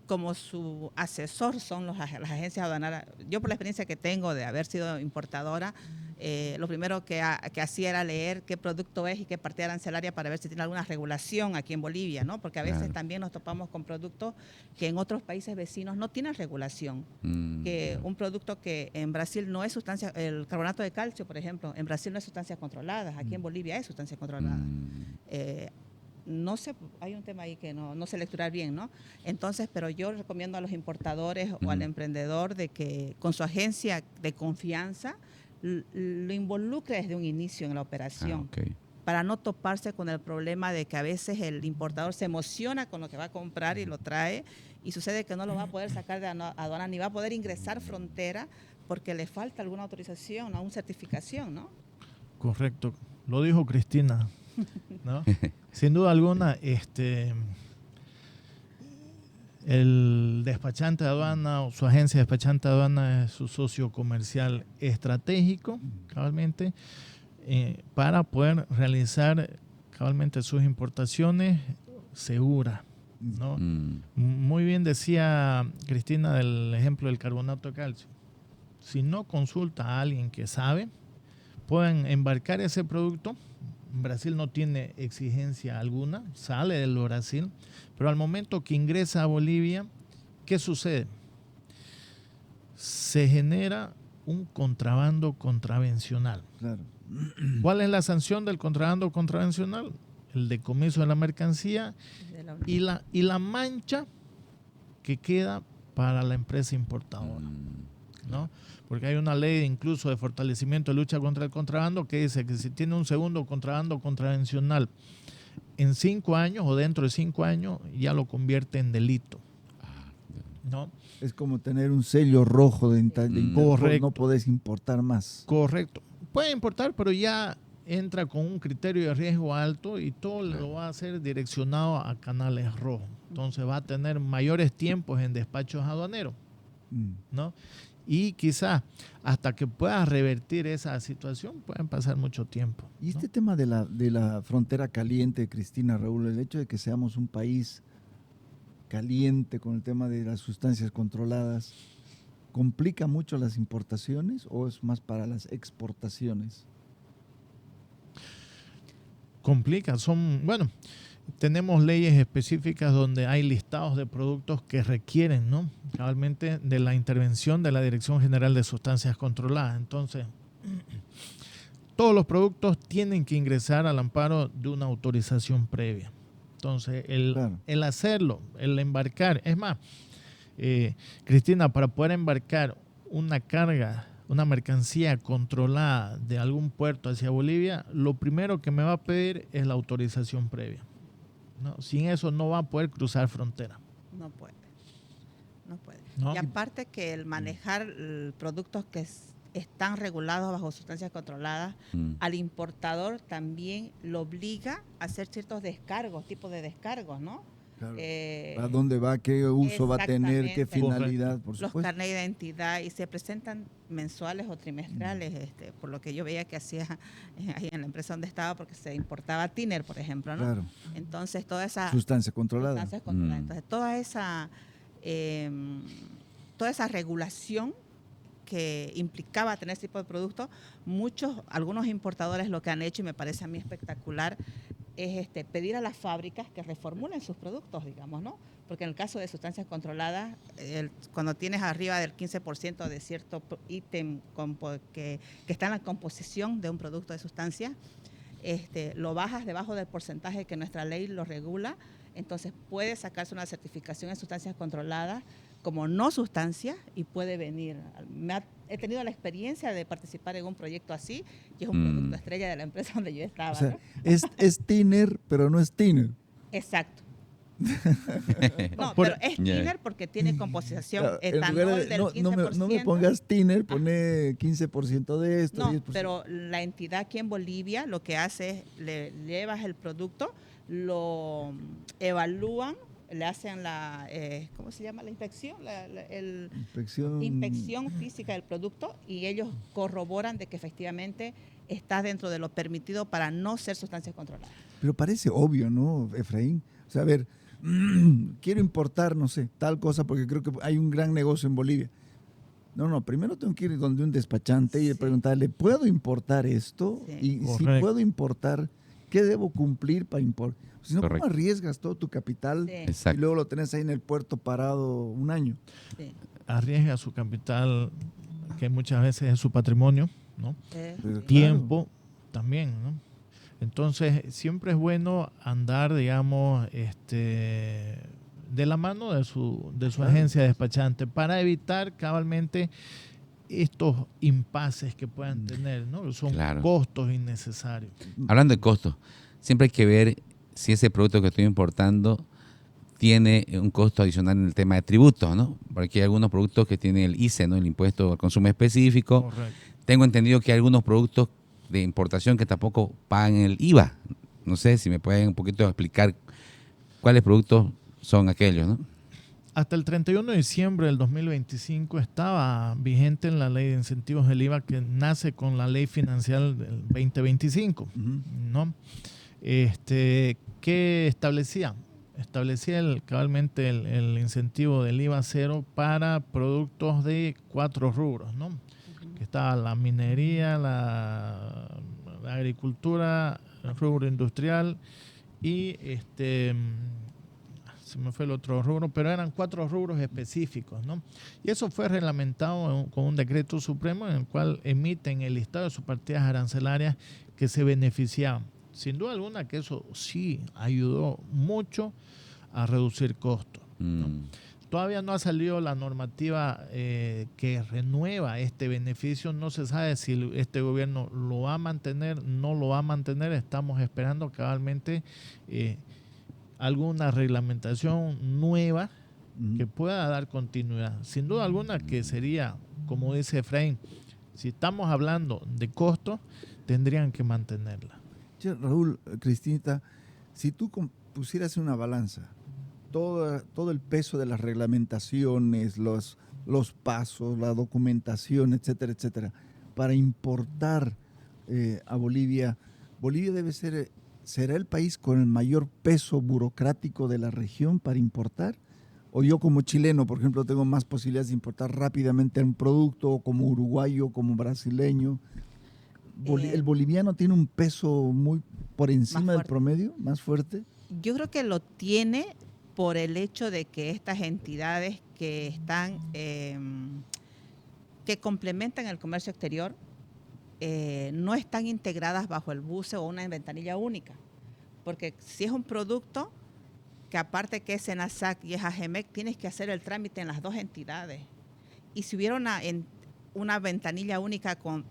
como su asesor son las agencias aduaneras. Yo, por la experiencia que tengo de haber sido importadora, lo primero que hacía era leer qué producto es y qué partida arancelaria para ver si tiene alguna regulación aquí en Bolivia, ¿no? Porque a veces también nos topamos con productos que en otros países vecinos no tienen regulación. Que un producto que en Brasil no es sustancia, el carbonato de calcio, por ejemplo, en Brasil no es sustancia controlada, aquí en Bolivia es sustancia controlada. No sé, hay un tema ahí que no sé lecturar bien, ¿no? Entonces, pero yo recomiendo a los importadores o al emprendedor de que con su agencia de confianza lo involucre desde un inicio en la operación, para no toparse con el problema de que a veces el importador se emociona con lo que va a comprar y lo trae y sucede que no lo va a poder sacar de aduana ni va a poder ingresar frontera porque le falta alguna autorización, una certificación, ¿no? Correcto, lo dijo Cristina, ¿no? Sin duda alguna, el despachante de aduana o su agencia de despachante de aduana es su socio comercial estratégico, cabalmente, para poder realizar cabalmente sus importaciones seguras, ¿no? Muy bien decía Cristina del ejemplo del carbonato de calcio. Si no consulta a alguien que sabe, puedan embarcar ese producto. Brasil no tiene exigencia alguna, sale del Brasil, pero al momento que ingresa a Bolivia, ¿qué sucede? Se genera un contrabando contravencional. Claro. ¿Cuál es la sanción del contrabando contravencional? El decomiso de la mercancía y la mancha que queda para la empresa importadora, ¿no? Porque hay una ley incluso de fortalecimiento de lucha contra el contrabando que dice que si tiene un segundo contrabando contravencional en 5 años o dentro de 5 años ya lo convierte en delito, ¿no? Es como tener un sello rojo de Interpol, Correcto. no podés importar más. Correcto. Puede importar, pero ya entra con un criterio de riesgo alto y todo lo va a hacer direccionado a canales rojos. Entonces va a tener mayores tiempos en despachos aduaneros, ¿no? Y quizás hasta que pueda revertir esa situación pueden pasar mucho tiempo, ¿no? Y este tema de la frontera caliente, Cristina, Raúl, el hecho de que seamos un país caliente con el tema de las sustancias controladas, ¿complica mucho las importaciones o es más para las exportaciones? Complica, bueno, tenemos leyes específicas donde hay listados de productos que requieren, ¿no?, cabalmente de la intervención de la Dirección General de Sustancias Controladas. Entonces, todos los productos tienen que ingresar al amparo de una autorización previa. Entonces, el hacerlo, el embarcar, es más, Cristina, para poder embarcar una carga, una mercancía controlada de algún puerto hacia Bolivia, lo primero que me va a pedir es la autorización previa, ¿no? Sin eso no va a poder cruzar frontera. No puede. ¿No? Y aparte que el manejar productos que están regulados bajo sustancias controladas, al importador también lo obliga a hacer ciertos descargos, tipos de descargos, ¿no? Claro. ¿A dónde va? ¿Qué uso va a tener? ¿Qué finalidad? Por los supuesto. carnets de identidad, y se presentan mensuales o trimestrales, por lo que yo veía que hacía ahí en la empresa donde estaba, porque se importaba tiner, por ejemplo, ¿no? Claro. Entonces, toda esa Sustancia controlada. sustancias controladas. Entonces, toda esa regulación que implicaba tener ese tipo de productos, algunos importadores lo que han hecho, y me parece a mí espectacular, es pedir a las fábricas que reformulen sus productos, digamos, ¿no? Porque en el caso de sustancias controladas, cuando tienes arriba del 15% de cierto ítem que está en la composición de un producto de sustancia, lo bajas debajo del porcentaje que nuestra ley lo regula, entonces puede sacarse una certificación en sustancias controladas como no sustancia y puede venir. He tenido la experiencia de participar en un proyecto así, y es un producto estrella de la empresa donde yo estaba. O sea, ¿no? es tiner, pero no es tiner. Exacto. No, pero es tiner porque tiene composición etanol del 15%. No me pongas tiner, pone 15% de esto. No, 10%. pero la entidad aquí en Bolivia lo que hace es, le llevas el producto, lo evalúan, le hacen ¿cómo se llama? La inspección, inspección física del producto, y ellos corroboran de que efectivamente está dentro de lo permitido para no ser sustancias controladas. Pero parece obvio, ¿no, Efraín? O sea, a ver, quiero importar, no sé, tal cosa porque creo que hay un gran negocio en Bolivia. No, primero tengo que ir donde un despachante y preguntarle, ¿puedo importar esto? Sí. Y si puedo importar, ¿qué debo cumplir para importar? Si no, ¿cómo arriesgas todo tu capital y luego lo tenés ahí en el puerto parado un año? Sí. Arriesga su capital, que muchas veces es su patrimonio, ¿no? Pero, Tiempo también, ¿no? Entonces, siempre es bueno andar, digamos, de la mano de su agencia despachante para evitar cabalmente estos impases que puedan tener, ¿no? Son costos innecesarios. Hablando de costos, siempre hay que ver si ese producto que estoy importando tiene un costo adicional en el tema de tributos, ¿no? Porque hay algunos productos que tienen el ICE, ¿no? El impuesto al consumo específico. Correcto. Tengo entendido que hay algunos productos de importación que tampoco pagan el IVA. No sé si me pueden un poquito explicar cuáles productos son aquellos, ¿no? Hasta el 31 de diciembre del 2025 estaba vigente en la ley de incentivos del IVA que nace con la ley financiera del 2025, ¿no? ¿Qué establecía? Establecía cabalmente el incentivo del IVA cero para productos de 4 rubros, ¿no? que está la minería, la agricultura, el rubro industrial y se me fue el otro rubro, pero eran 4 rubros específicos, ¿no? Y eso fue reglamentado con un decreto supremo en el cual emiten el listado de sus partidas arancelarias que se beneficiaban. Sin duda alguna que eso sí ayudó mucho a reducir costos, ¿no? Todavía no ha salido la normativa que renueva este beneficio. No se sabe si este gobierno lo va a mantener, no lo va a mantener. Estamos esperando cabalmente alguna reglamentación nueva que pueda dar continuidad. Sin duda alguna que sería, como dice Efraín, si estamos hablando de costos, tendrían que mantenerla. Che, Raúl, Cristinita, si tú pusieras en una balanza todo el peso de las reglamentaciones, los pasos, la documentación, etcétera, etcétera, para importar a Bolivia, Bolivia ¿será el país con el mayor peso burocrático de la región para importar? O yo como chileno, por ejemplo, tengo más posibilidades de importar rápidamente un producto, o como uruguayo, como brasileño. ¿El boliviano tiene un peso muy por encima del promedio, más fuerte? Yo creo que lo tiene por el hecho de que estas entidades que están, que complementan el comercio exterior, no están integradas bajo el BUCE o una ventanilla única. Porque si es un producto que aparte que es SENASAC y es AGEMEC, tienes que hacer el trámite en las 2 entidades. Y si hubiera una ventanilla única con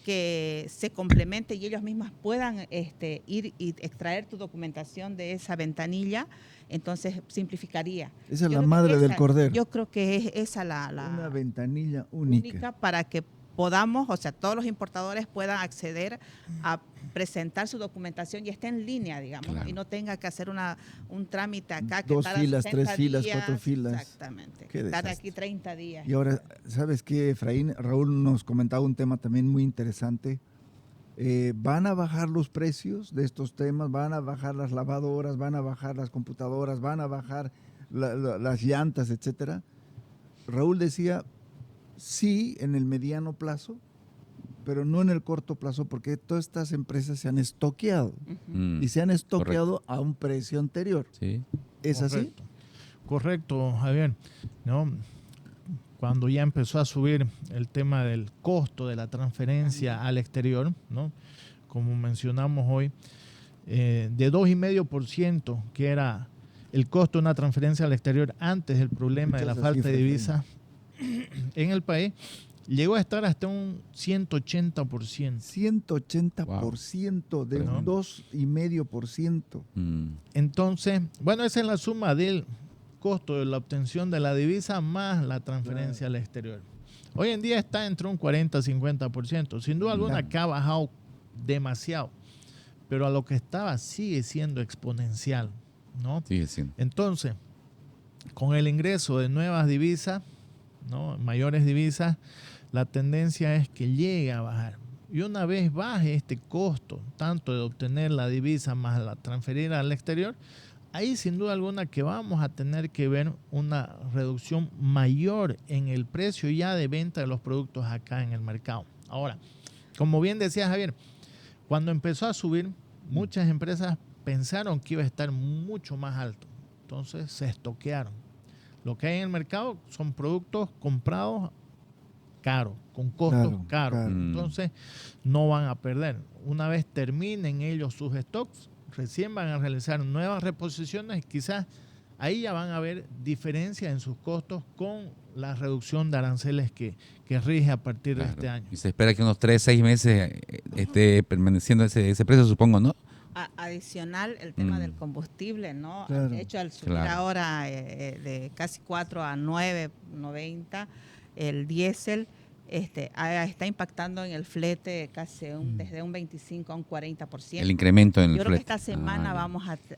que se complemente y ellos mismos puedan ir y extraer tu documentación de esa ventanilla, entonces simplificaría. Esa es la madre del cordero. Yo creo que es esa una ventanilla única para que podamos, o sea, todos los importadores puedan acceder a presentar su documentación y esté en línea, digamos, claro, y no tenga que hacer un trámite acá que 2 filas, 3 filas, días, 4 filas. Exactamente. Estar aquí 30 días. Y ahora, ¿sabes qué, Efraín? Raúl nos comentaba un tema también muy interesante. ¿Van a bajar los precios de estos temas? ¿Van a bajar las lavadoras? ¿Van a bajar las computadoras? ¿Van a bajar las llantas, etcétera? Raúl decía, sí, en el mediano plazo, pero no en el corto plazo, porque todas estas empresas se han estoqueado. Y se han estoqueado a un precio anterior. Sí. ¿Es así? Correcto, Javier. ¿No? Cuando ya empezó a subir el tema del costo de la transferencia al exterior, ¿no? Como mencionamos hoy, de 2,5%, que era el costo de una transferencia al exterior antes del problema de la falta de divisa en el país, llegó a estar hasta un 180%. 180% de un 2,5%. Entonces, bueno, esa es la suma del costo de la obtención de la divisa más la transferencia al exterior. Hoy en día está entre un 40-50%. Sin duda alguna que ha bajado demasiado, pero a lo que estaba sigue siendo exponencial, ¿no? Sigue siendo. Entonces, con el ingreso de nuevas divisas, ¿no? Mayores divisas, la tendencia es que llegue a bajar. Y una vez baje este costo, tanto de obtener la divisa más la transferir al exterior, ahí sin duda alguna que vamos a tener que ver una reducción mayor en el precio ya de venta de los productos acá en el mercado. Ahora, como bien decía Javier, cuando empezó a subir, muchas empresas pensaron que iba a estar mucho más alto. Entonces se estoquearon. Lo que hay en el mercado son productos comprados caros, con costos caros. Entonces no van a perder. Una vez terminen ellos sus stocks, recién van a realizar nuevas reposiciones y quizás ahí ya van a ver diferencias en sus costos con la reducción de aranceles que rige a partir de este año. Y se espera que unos 3-6 meses esté permaneciendo ese precio, supongo, ¿no? Adicional el tema del combustible, ¿no? Claro. De hecho, al subir ahora de casi 4 a 9.90 el diésel, está impactando en el flete casi desde un 25 a un 40%. El incremento en el flete. Yo creo que esta semana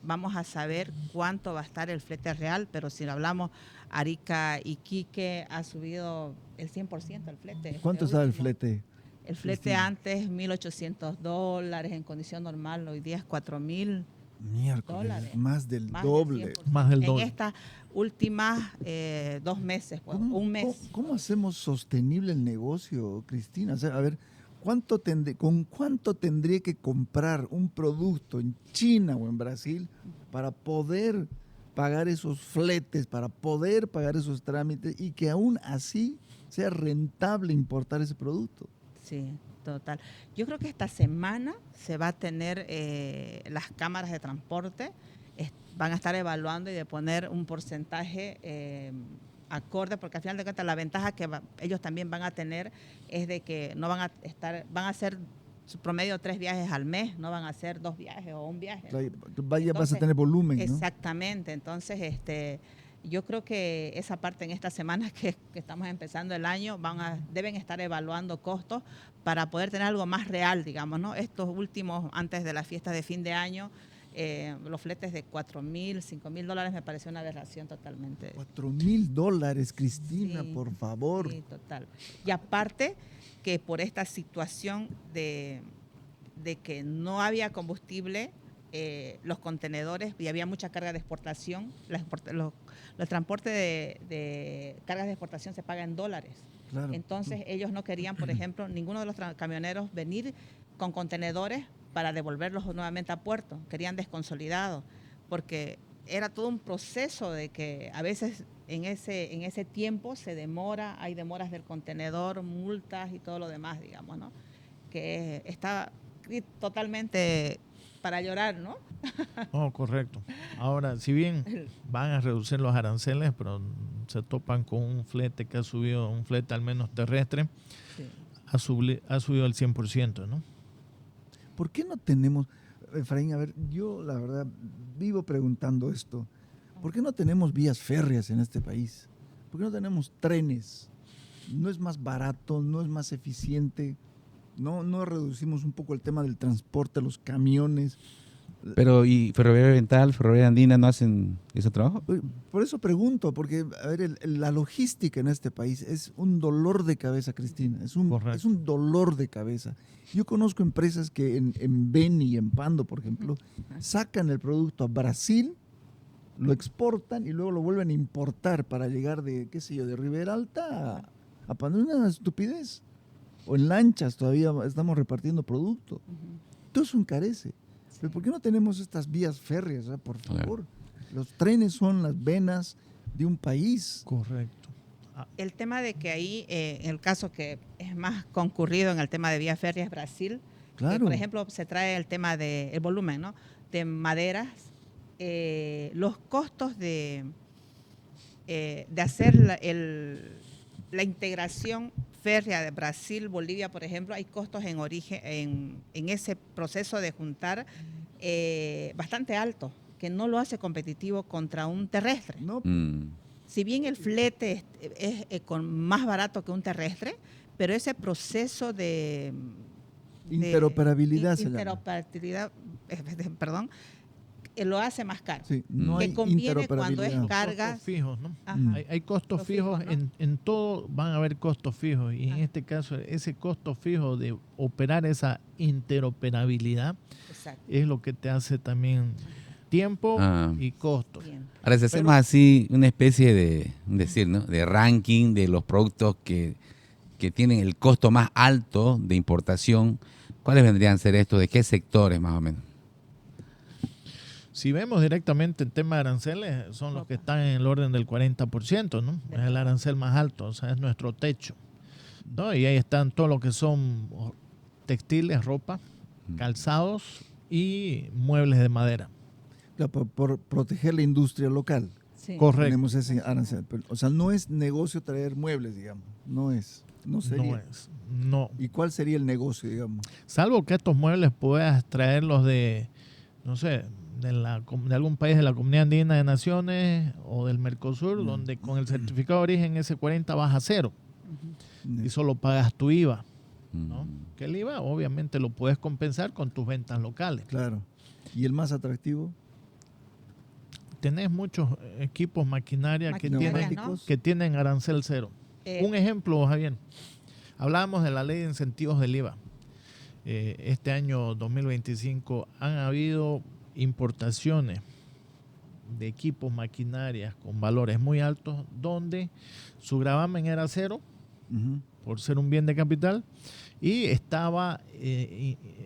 vamos a saber cuánto va a estar el flete real, pero si hablamos, Arica y Iquique ha subido el 100% el flete. ¿Cuánto está el flete? El flete antes $1,800 en condición normal, hoy día es $4,000 Miércoles, Dólares. más del Más del doble. 100%. Más del En doble. estas últimas 2 meses, pues, un mes. ¿Cómo hacemos sostenible el negocio, Cristina? O sea, a ver, ¿con cuánto tendría que comprar un producto en China o en Brasil para poder pagar esos fletes, para poder pagar esos trámites y que aún así sea rentable importar ese producto? Sí, total. Yo creo que esta semana se va a tener las cámaras de transporte, van a estar evaluando y de poner un porcentaje acorde, porque al final de cuentas la ventaja que ellos también van a tener es de que no van a hacer su promedio 3 viajes al mes, no van a hacer 2 viajes o un viaje. Vas a Entonces, tener volumen, ¿no? Exactamente. Entonces, yo creo que esa parte en estas semanas que estamos empezando el año deben estar evaluando costos para poder tener algo más real, digamos, ¿no? Estos últimos, antes de la fiesta de fin de año, los fletes de $4,000, $5,000 me pareció una aberración totalmente. $4,000, Cristina, Sí, por favor. Sí, total. Y aparte que por esta situación de que no había combustible, los contenedores y había mucha carga de exportación, los transportes de cargas de exportación se pagan en dólares. Claro. Entonces ellos no querían, por ejemplo, ninguno de los camioneros venir con contenedores para devolverlos nuevamente a puerto, querían desconsolidados, porque era todo un proceso de que a veces en ese tiempo se demora, hay demoras del contenedor, multas y todo lo demás, digamos, ¿no? Que está totalmente para llorar, ¿no? Oh, correcto. Ahora, si bien van a reducir los aranceles, pero se topan con un flete que ha subido, un flete al menos terrestre, Sí. ha subido al 100%, ¿no? ¿Por qué no tenemos, Efraín, a ver, yo la verdad vivo preguntando esto, ¿por qué no tenemos vías férreas en este país? ¿Por qué no tenemos trenes? ¿No es más barato, no es más eficiente? ¿No reducimos un poco el tema del transporte, los camiones? Pero, ¿y Ferroviaria Oriental, Ferroviaria Andina no hacen ese trabajo? Por eso pregunto, porque a ver, la logística en este país es un dolor de cabeza, Cristina, es un dolor de cabeza. Yo conozco empresas que en Beni y en Pando, por ejemplo, sacan el producto a Brasil, lo exportan y luego lo vuelven a importar para llegar de, qué sé yo, de Ribera Alta a Pando. Es una estupidez. O en lanchas todavía estamos repartiendo producto. Todo eso encarece. ¿Pero por qué no tenemos estas vías férreas? Por favor. Los trenes son las venas de un país. Correcto. El tema de que ahí, en el caso que es más concurrido en el tema de vías férreas, Brasil, Claro. por ejemplo, se trae el tema del volumen, ¿no? De maderas, los costos de hacer la integración férrea de Brasil, Bolivia, por ejemplo, hay costos en origen, en ese proceso de juntar bastante alto, que no lo hace competitivo contra un terrestre. No, Si bien el flete es más barato que un terrestre, pero ese proceso de interoperabilidad se llama. interoperabilidad, perdón, lo hace más caro. Sí, no Que hay conviene cuando es interoperabilidad. carga. Costos fijos, ¿no? Ajá. Hay costos Costos fijos, fijos, ¿no? en todo van a haber costos fijos y en Ajá. este caso ese costo fijo de operar esa interoperabilidad Exacto. es lo que te hace también tiempo y costo. Bien. Ahora, si hacemos así una especie de, ¿no? de ranking de los productos que tienen el costo más alto de importación, ¿cuáles vendrían a ser estos? ¿De qué sectores más o menos? Si vemos directamente el tema de aranceles, son los que están en el orden del 40%, ¿no? Es el arancel más alto, o sea, es nuestro techo, ¿no? Y ahí están todo lo que son textiles, ropa, calzados y muebles de madera. Claro, por proteger la industria local. Sí. Correcto. Tenemos ese arancel. O sea, no es negocio traer muebles, digamos. No es. No sería. No es. No. ¿Y cuál sería el negocio, digamos? Salvo que estos muebles puedas traerlos de, no sé, de algún país de la Comunidad Andina de Naciones o del Mercosur, donde con el certificado de origen ese 40 baja a cero y solo pagas tu IVA, ¿no? Que el IVA obviamente lo puedes compensar con tus ventas locales. Claro. ¿Y el más atractivo? Tenés muchos equipos, maquinaria Maquinaria, ¿no? que tienen arancel cero. Un ejemplo, Javier. Hablábamos de la ley de incentivos del IVA. Este año 2025 han habido importaciones de equipos, maquinarias con valores muy altos, donde su gravamen era cero, por ser un bien de capital, y estaba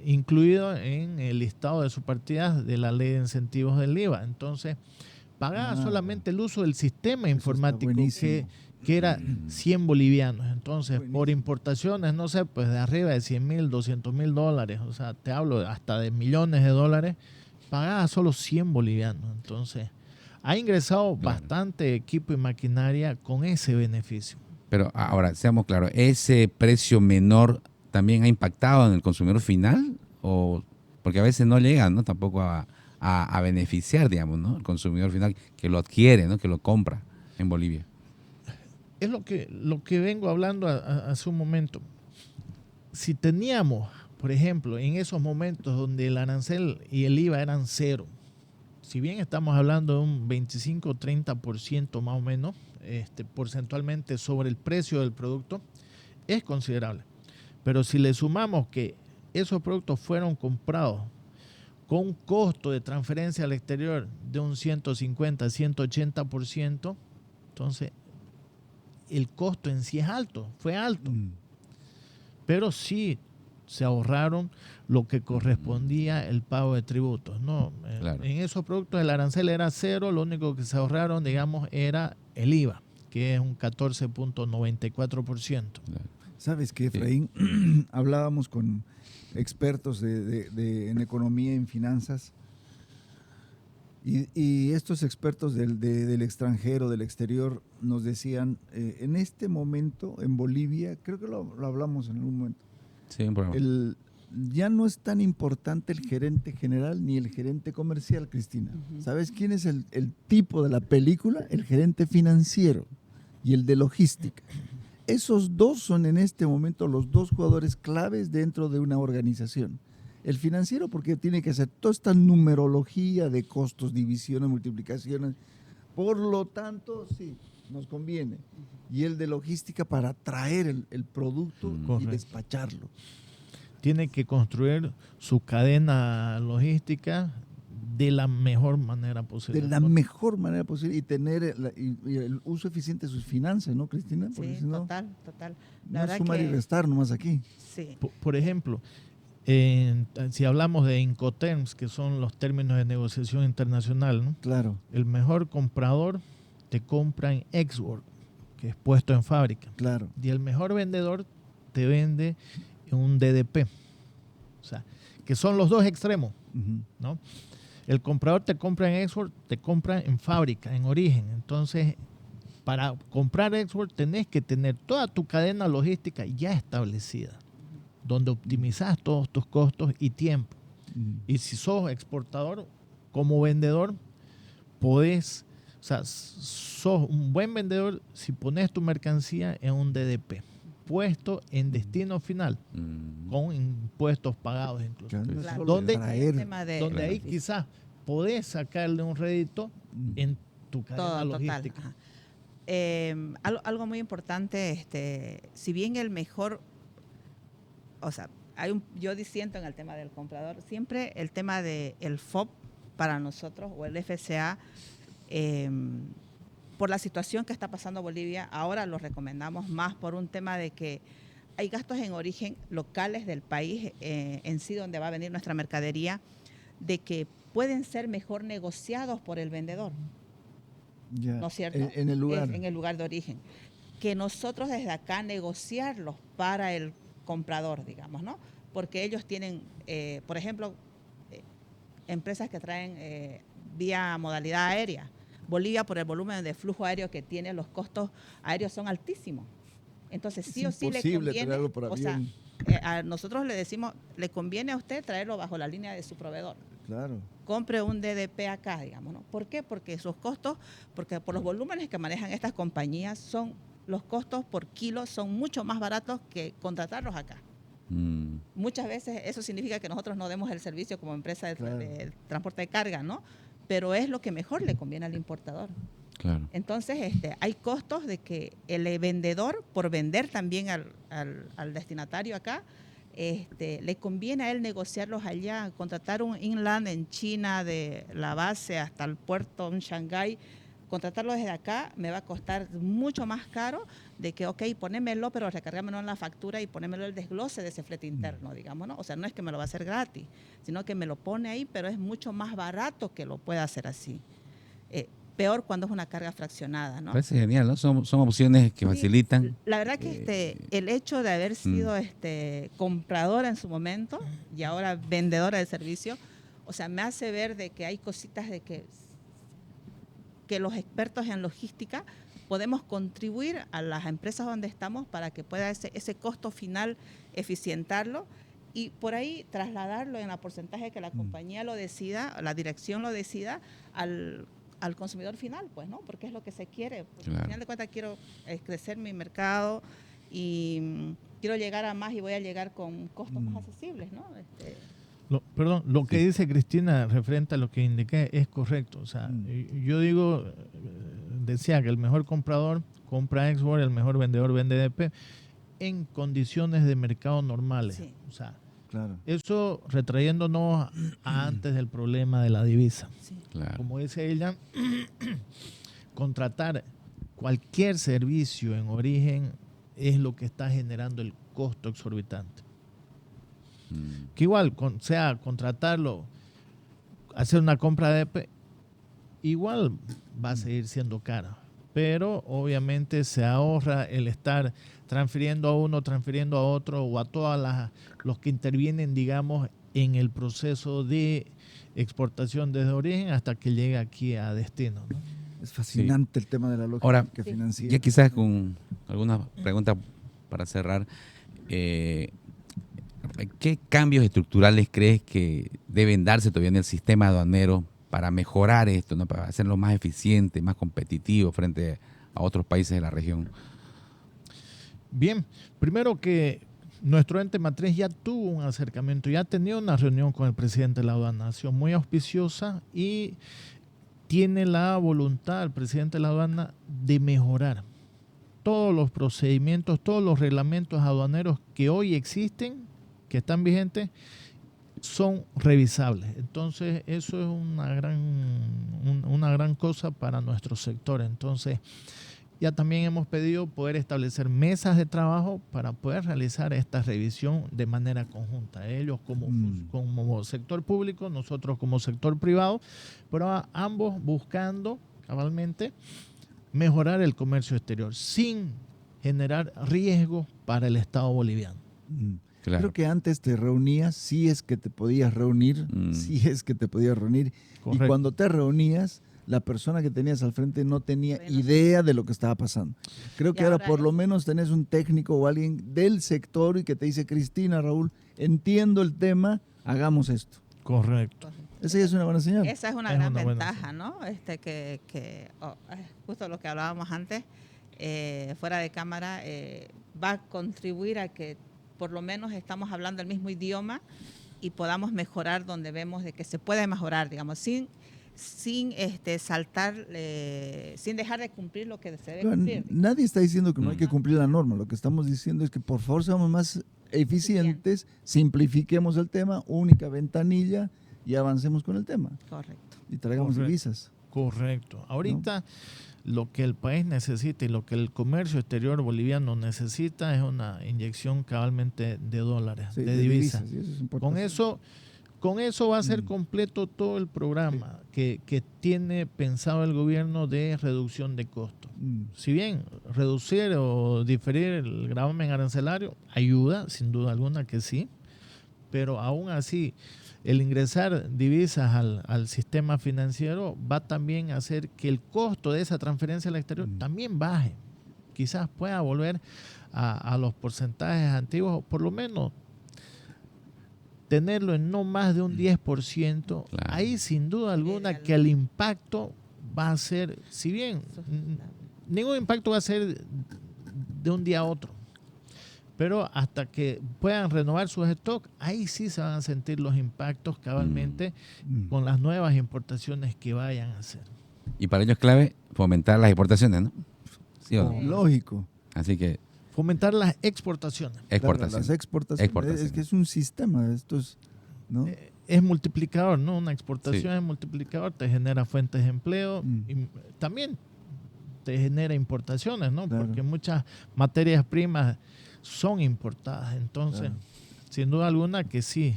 incluido en el listado de subpartidas de la ley de incentivos del IVA. Entonces, pagaba solamente el uso del sistema informático que era 100 bolivianos. Entonces, por importaciones, no sé, pues de arriba de 100,000, 200,000 dólares, o sea, te hablo hasta de millones de dólares, pagaba solo 100 bolivianos. Entonces, ha ingresado bastante equipo y maquinaria con ese beneficio. Pero ahora, seamos claros, ¿ese precio menor también ha impactado en el consumidor final? O porque a veces no llega, ¿no? Tampoco a beneficiar, digamos, ¿no? El consumidor final que lo adquiere, ¿no? Que lo compra en Bolivia. Es lo que vengo hablando hace un momento. Si teníamos, por ejemplo, en esos momentos donde el arancel y el IVA eran cero, si bien estamos hablando de un 25 o 30% más o menos, porcentualmente sobre el precio del producto, es considerable. Pero si le sumamos que esos productos fueron comprados con un costo de transferencia al exterior de un 150, 180%, entonces el costo en sí es alto, fue alto. Pero sí se ahorraron lo que correspondía el pago de tributos, ¿no? Claro. En esos productos el arancel era cero, lo único que se ahorraron, digamos, era el IVA, que es un 14.94%. Claro. ¿Sabes qué, Efraín? Hablábamos con expertos en economía y en finanzas, y estos expertos del extranjero, del exterior, nos decían, en este momento en Bolivia, creo que lo hablamos en algún momento, Sí, un problema. ya no es tan importante el gerente general ni el gerente comercial, Cristina. ¿Sabes quién es el tipo de la película? El gerente financiero y el de logística. Esos dos son en este momento los dos jugadores claves dentro de una organización. El financiero porque tiene que hacer toda esta numerología de costos, divisiones, multiplicaciones. Por lo tanto, sí, nos conviene. Y el de logística para traer el producto y despacharlo. Tiene que construir su cadena logística de la mejor manera posible. De la mejor manera posible y tener el uso eficiente de sus finanzas, ¿no, Cristina? Porque Sí, si no, total. no es sumar y restar nomás aquí. Sí. Por ejemplo, si hablamos de Incoterms, que son los términos de negociación internacional, ¿no? Claro. El mejor comprador te compra en Ex-Work, que es puesto en fábrica. Claro. Y el mejor vendedor te vende en un DDP. O sea, que son los dos extremos, ¿no? El comprador te compra en Export, te compra en fábrica, en origen. Entonces, para comprar Export tenés que tener toda tu cadena logística ya establecida, donde optimizás todos tus costos y tiempo. Y si sos exportador, como vendedor, podés, o sea, sos un buen vendedor si pones tu mercancía en un DDP, puesto en destino final, con impuestos pagados incluso. Claro. Donde ahí quizás podés sacarle un rédito en tu cadena logística. Algo muy importante, si bien el mejor, o sea, yo disiento en el tema del comprador, siempre el tema del FOB para nosotros o el FCA, por la situación que está pasando Bolivia, ahora lo recomendamos más por un tema de que hay gastos en origen locales del país en sí donde va a venir nuestra mercadería, de que pueden ser mejor negociados por el vendedor, ya, ¿no es cierto? En el lugar. En el lugar de origen. Que nosotros desde acá negociarlos para el comprador, digamos, ¿no? Porque ellos tienen, por ejemplo, empresas que traen vía modalidad aérea. Bolivia, por el volumen de flujo aéreo que tiene, los costos aéreos son altísimos. Entonces, sí o sí le conviene, traerlo por avión. a nosotros le decimos, le conviene a usted traerlo bajo la línea de su proveedor. Claro. Compre un DDP acá, digamos, ¿no? ¿Por qué? Porque sus costos, porque por los volúmenes que manejan estas compañías, los costos por kilo son mucho más baratos que contratarlos acá. Muchas veces eso significa que nosotros no demos el servicio como empresa de transporte de carga, ¿no? Pero es lo que mejor le conviene al importador. Claro. Entonces, hay costos de que el vendedor, por vender también al destinatario acá, le conviene a él negociarlos allá, contratar un inland en China de la base hasta el puerto en Shanghái, contratarlo desde acá me va a costar mucho más caro de que, ok, ponémelo, pero recargámelo en la factura y ponémelo el desglose de ese flete interno, digamos, ¿no? O sea, no es que me lo va a hacer gratis, sino que me lo pone ahí, pero es mucho más barato que lo pueda hacer así. Peor cuando es una carga fraccionada, ¿no? Parece genial, ¿no? Son opciones que Sí, facilitan. la verdad que el hecho de haber sido compradora en su momento y ahora vendedora de servicio, o sea, me hace ver de que hay cositas de que los expertos en logística podemos contribuir a las empresas donde estamos para que pueda ese costo final eficientarlo y por ahí trasladarlo en el porcentaje que la compañía lo decida, la dirección lo decida al consumidor final, pues, ¿no? Porque es lo que se quiere. Claro. Al final de cuentas quiero crecer mi mercado y quiero llegar a más y voy a llegar con costos más accesibles, ¿no? Lo que dice Cristina referente a lo que indiqué es correcto. O sea, yo decía que el mejor comprador compra export, el mejor vendedor vende DP en condiciones de mercado normales. Sí. O sea, claro. Eso retrayéndonos a antes del problema de la divisa. Sí. Claro. Como dice ella, contratar cualquier servicio en origen es lo que está generando el costo exorbitante. Que igual, sea contratarlo, hacer una compra de EP, igual va a seguir siendo cara. Pero obviamente se ahorra el estar transfiriendo a uno, transfiriendo a otro o a todos los que intervienen, digamos, en el proceso de exportación desde origen hasta que llegue aquí a destino, ¿no? Es fascinante el tema de la logística financiera. Ya quizás con alguna pregunta para cerrar, ¿qué cambios estructurales crees que deben darse todavía en el sistema aduanero para mejorar esto, ¿no? Para hacerlo más eficiente, más competitivo frente a otros países de la región? Bien, primero que nuestro ente matriz ya tuvo un acercamiento, ya ha tenido una reunión con el presidente de la aduana, ha sido muy auspiciosa y tiene la voluntad el presidente de la aduana de mejorar todos los procedimientos, todos los reglamentos aduaneros que hoy existen, que están vigentes, son revisables. Entonces, eso es una gran cosa para nuestro sector. Entonces, ya también hemos pedido poder establecer mesas de trabajo para poder realizar esta revisión de manera conjunta. Ellos como sector público, nosotros como sector privado, pero ambos buscando cabalmente mejorar el comercio exterior sin generar riesgo para el Estado boliviano. Claro. Creo que antes te reunías, si es que te podías reunir, Correcto. Y cuando te reunías, la persona que tenías al frente no tenía idea de lo que estaba pasando. Creo que ahora por lo menos tenés un técnico o alguien del sector y que te dice, Cristina, Raúl, entiendo el tema, hagamos esto. Correcto. Esa es una buena señal. Esa es una gran ventaja, ¿no? Justo lo que hablábamos antes, fuera de cámara, va a contribuir a que por lo menos estamos hablando el mismo idioma y podamos mejorar donde vemos de que se puede mejorar, digamos, sin saltar, sin dejar de cumplir lo que se debe cumplir. Nadie está diciendo que no hay que cumplir la norma. Lo que estamos diciendo es que por favor seamos más eficientes, simplifiquemos el tema, única ventanilla y avancemos con el tema. Correcto. Y traigamos divisas. Correcto. Ahorita lo que el país necesita y lo que el comercio exterior boliviano necesita es una inyección cabalmente de dólares, de divisas. Sí, eso es importante. Con eso va a ser completo todo el programa que tiene pensado el gobierno de reducción de costos. Si bien reducir o diferir el gravamen arancelario ayuda, sin duda alguna que sí, pero aún así el ingresar divisas al sistema financiero va también a hacer que el costo de esa transferencia al exterior también baje. Quizás pueda volver a los porcentajes antiguos, o por lo menos tenerlo en no más de un 10%. Claro. Ahí sin duda alguna que el impacto va a ser, si bien ningún impacto va a ser de un día a otro, pero hasta que puedan renovar sus stocks, ahí sí se van a sentir los impactos cabalmente con las nuevas importaciones que vayan a hacer. Y para ello es clave fomentar las exportaciones, ¿no? ¿Sí o no? Lógico. Así que Fomentar las exportaciones. Exportación. Las exportaciones. Exportación. Es que es un sistema. Esto es, ¿no? Es multiplicador, ¿no? Una exportación Sí. es multiplicador, te genera fuentes de empleo Mm. y también te genera importaciones, ¿no? Claro. Porque muchas materias primas son importadas. Entonces, Claro. sin duda alguna que sí,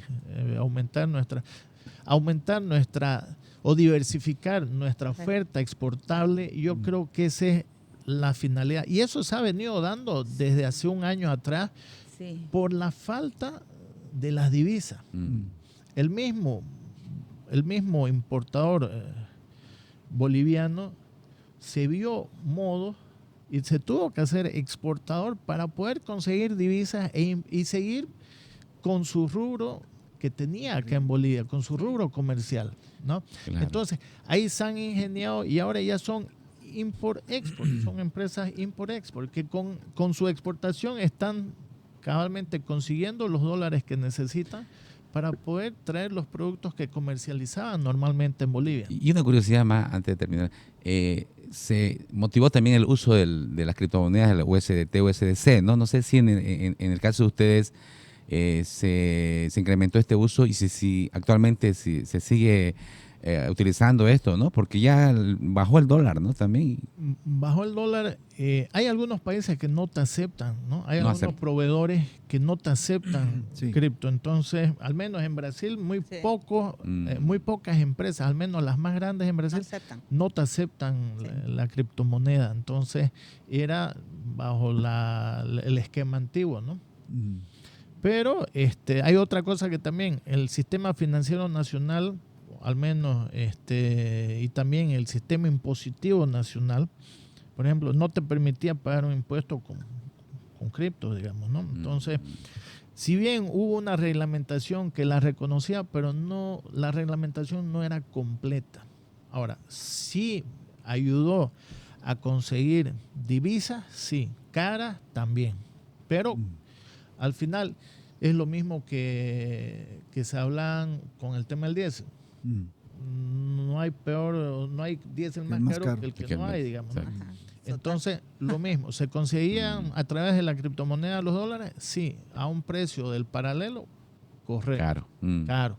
aumentar nuestra o diversificar nuestra oferta exportable, yo creo que esa es la finalidad. Y eso se ha venido dando desde hace un año atrás Sí. por la falta de las divisas. Mm. El mismo importador boliviano se vio modo y se tuvo que hacer exportador para poder conseguir divisas y seguir con su rubro que tenía acá en Bolivia, con su rubro comercial, ¿no? Claro. Entonces, ahí se han ingeniado y ahora ya son import-export, son empresas import-export que con su exportación están cabalmente consiguiendo los dólares que necesitan para poder traer los productos que comercializaban normalmente en Bolivia. Y una curiosidad más antes de terminar. Se motivó también el uso de las criptomonedas, el USDT, USDC, ¿no? No sé si en el caso de ustedes se incrementó este uso y si actualmente se sigue utilizando esto, ¿no? Porque ya bajó el dólar, ¿no? También. Bajó el dólar. Hay algunos países que no te aceptan, ¿no? Hay No algunos aceptan. proveedores que no te aceptan Sí. cripto. Entonces, al menos en Brasil, muy pocas empresas, al menos las más grandes en No Brasil, aceptan. no te aceptan Sí. la criptomoneda. Entonces, era bajo el esquema antiguo, ¿no? Mm. Pero hay otra cosa que también el sistema financiero nacional, al menos, y también el sistema impositivo nacional, por ejemplo, no te permitía pagar un impuesto con cripto, digamos, ¿no? Entonces, si bien hubo una reglamentación que la reconocía, pero no, la reglamentación no era completa. Ahora, sí ayudó a conseguir divisas, sí, caras también, pero al final es lo mismo que se hablan con el tema del diésel. Mm. No hay diésel El más más caro caro. que el que Que no el- hay, digamos, ¿no? exacto. Ajá. Entonces, lo mismo, ¿se conseguían a través de la criptomoneda los dólares? Sí, a un precio del paralelo, correcto, Claro. Mm. caro.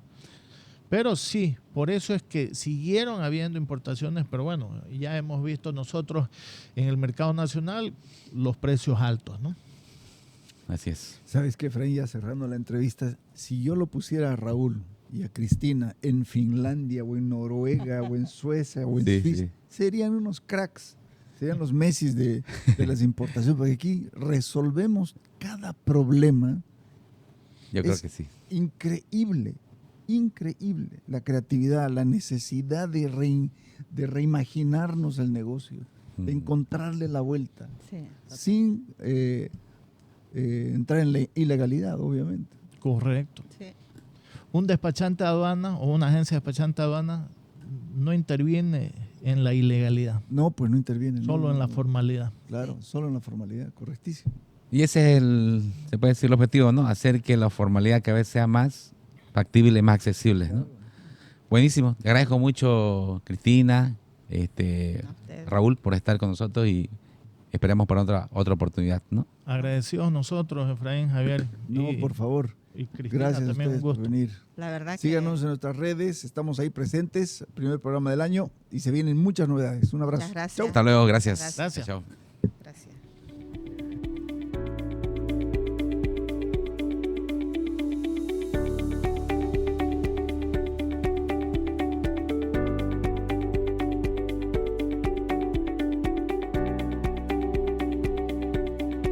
Pero sí, por eso es que siguieron habiendo importaciones, pero bueno, ya hemos visto nosotros en el mercado nacional los precios altos, ¿no? Así es. ¿Sabes qué, Efraín? Ya cerrando la entrevista, si yo lo pusiera a Raúl y a Cristina en Finlandia o en Noruega o en Suecia o en Sí, Suiza, sí. serían unos cracks, serían los Messis de las importaciones, porque aquí resolvemos cada problema. Yo creo Es que sí. Increíble, increíble la creatividad, la necesidad de reimaginarnos el negocio, de encontrarle la vuelta, Sí. sin entrar en la ilegalidad, obviamente. Correcto. Sí. Un despachante de aduana o una agencia de despachante de aduana no interviene en la ilegalidad, No, pues no interviene. solo no, en la no. formalidad. Claro, solo en la formalidad, correctísimo. Y ese es se puede decir el objetivo, ¿no? Hacer que la formalidad cada vez sea más factible y más accesible, ¿no? Buenísimo. Te agradezco mucho, Cristina, A ustedes. Raúl, por estar con nosotros y esperamos para otra oportunidad, ¿no? Agradecidos nosotros, Efraín, Javier No, por favor. y Cristina, Gracias a también un ustedes por gusto. venir. La verdad Síganos en nuestras redes, estamos ahí presentes, primer programa del año y se vienen muchas novedades. Un abrazo. Muchas gracias. Chau. Hasta luego, gracias. Gracias. Gracias. Chao.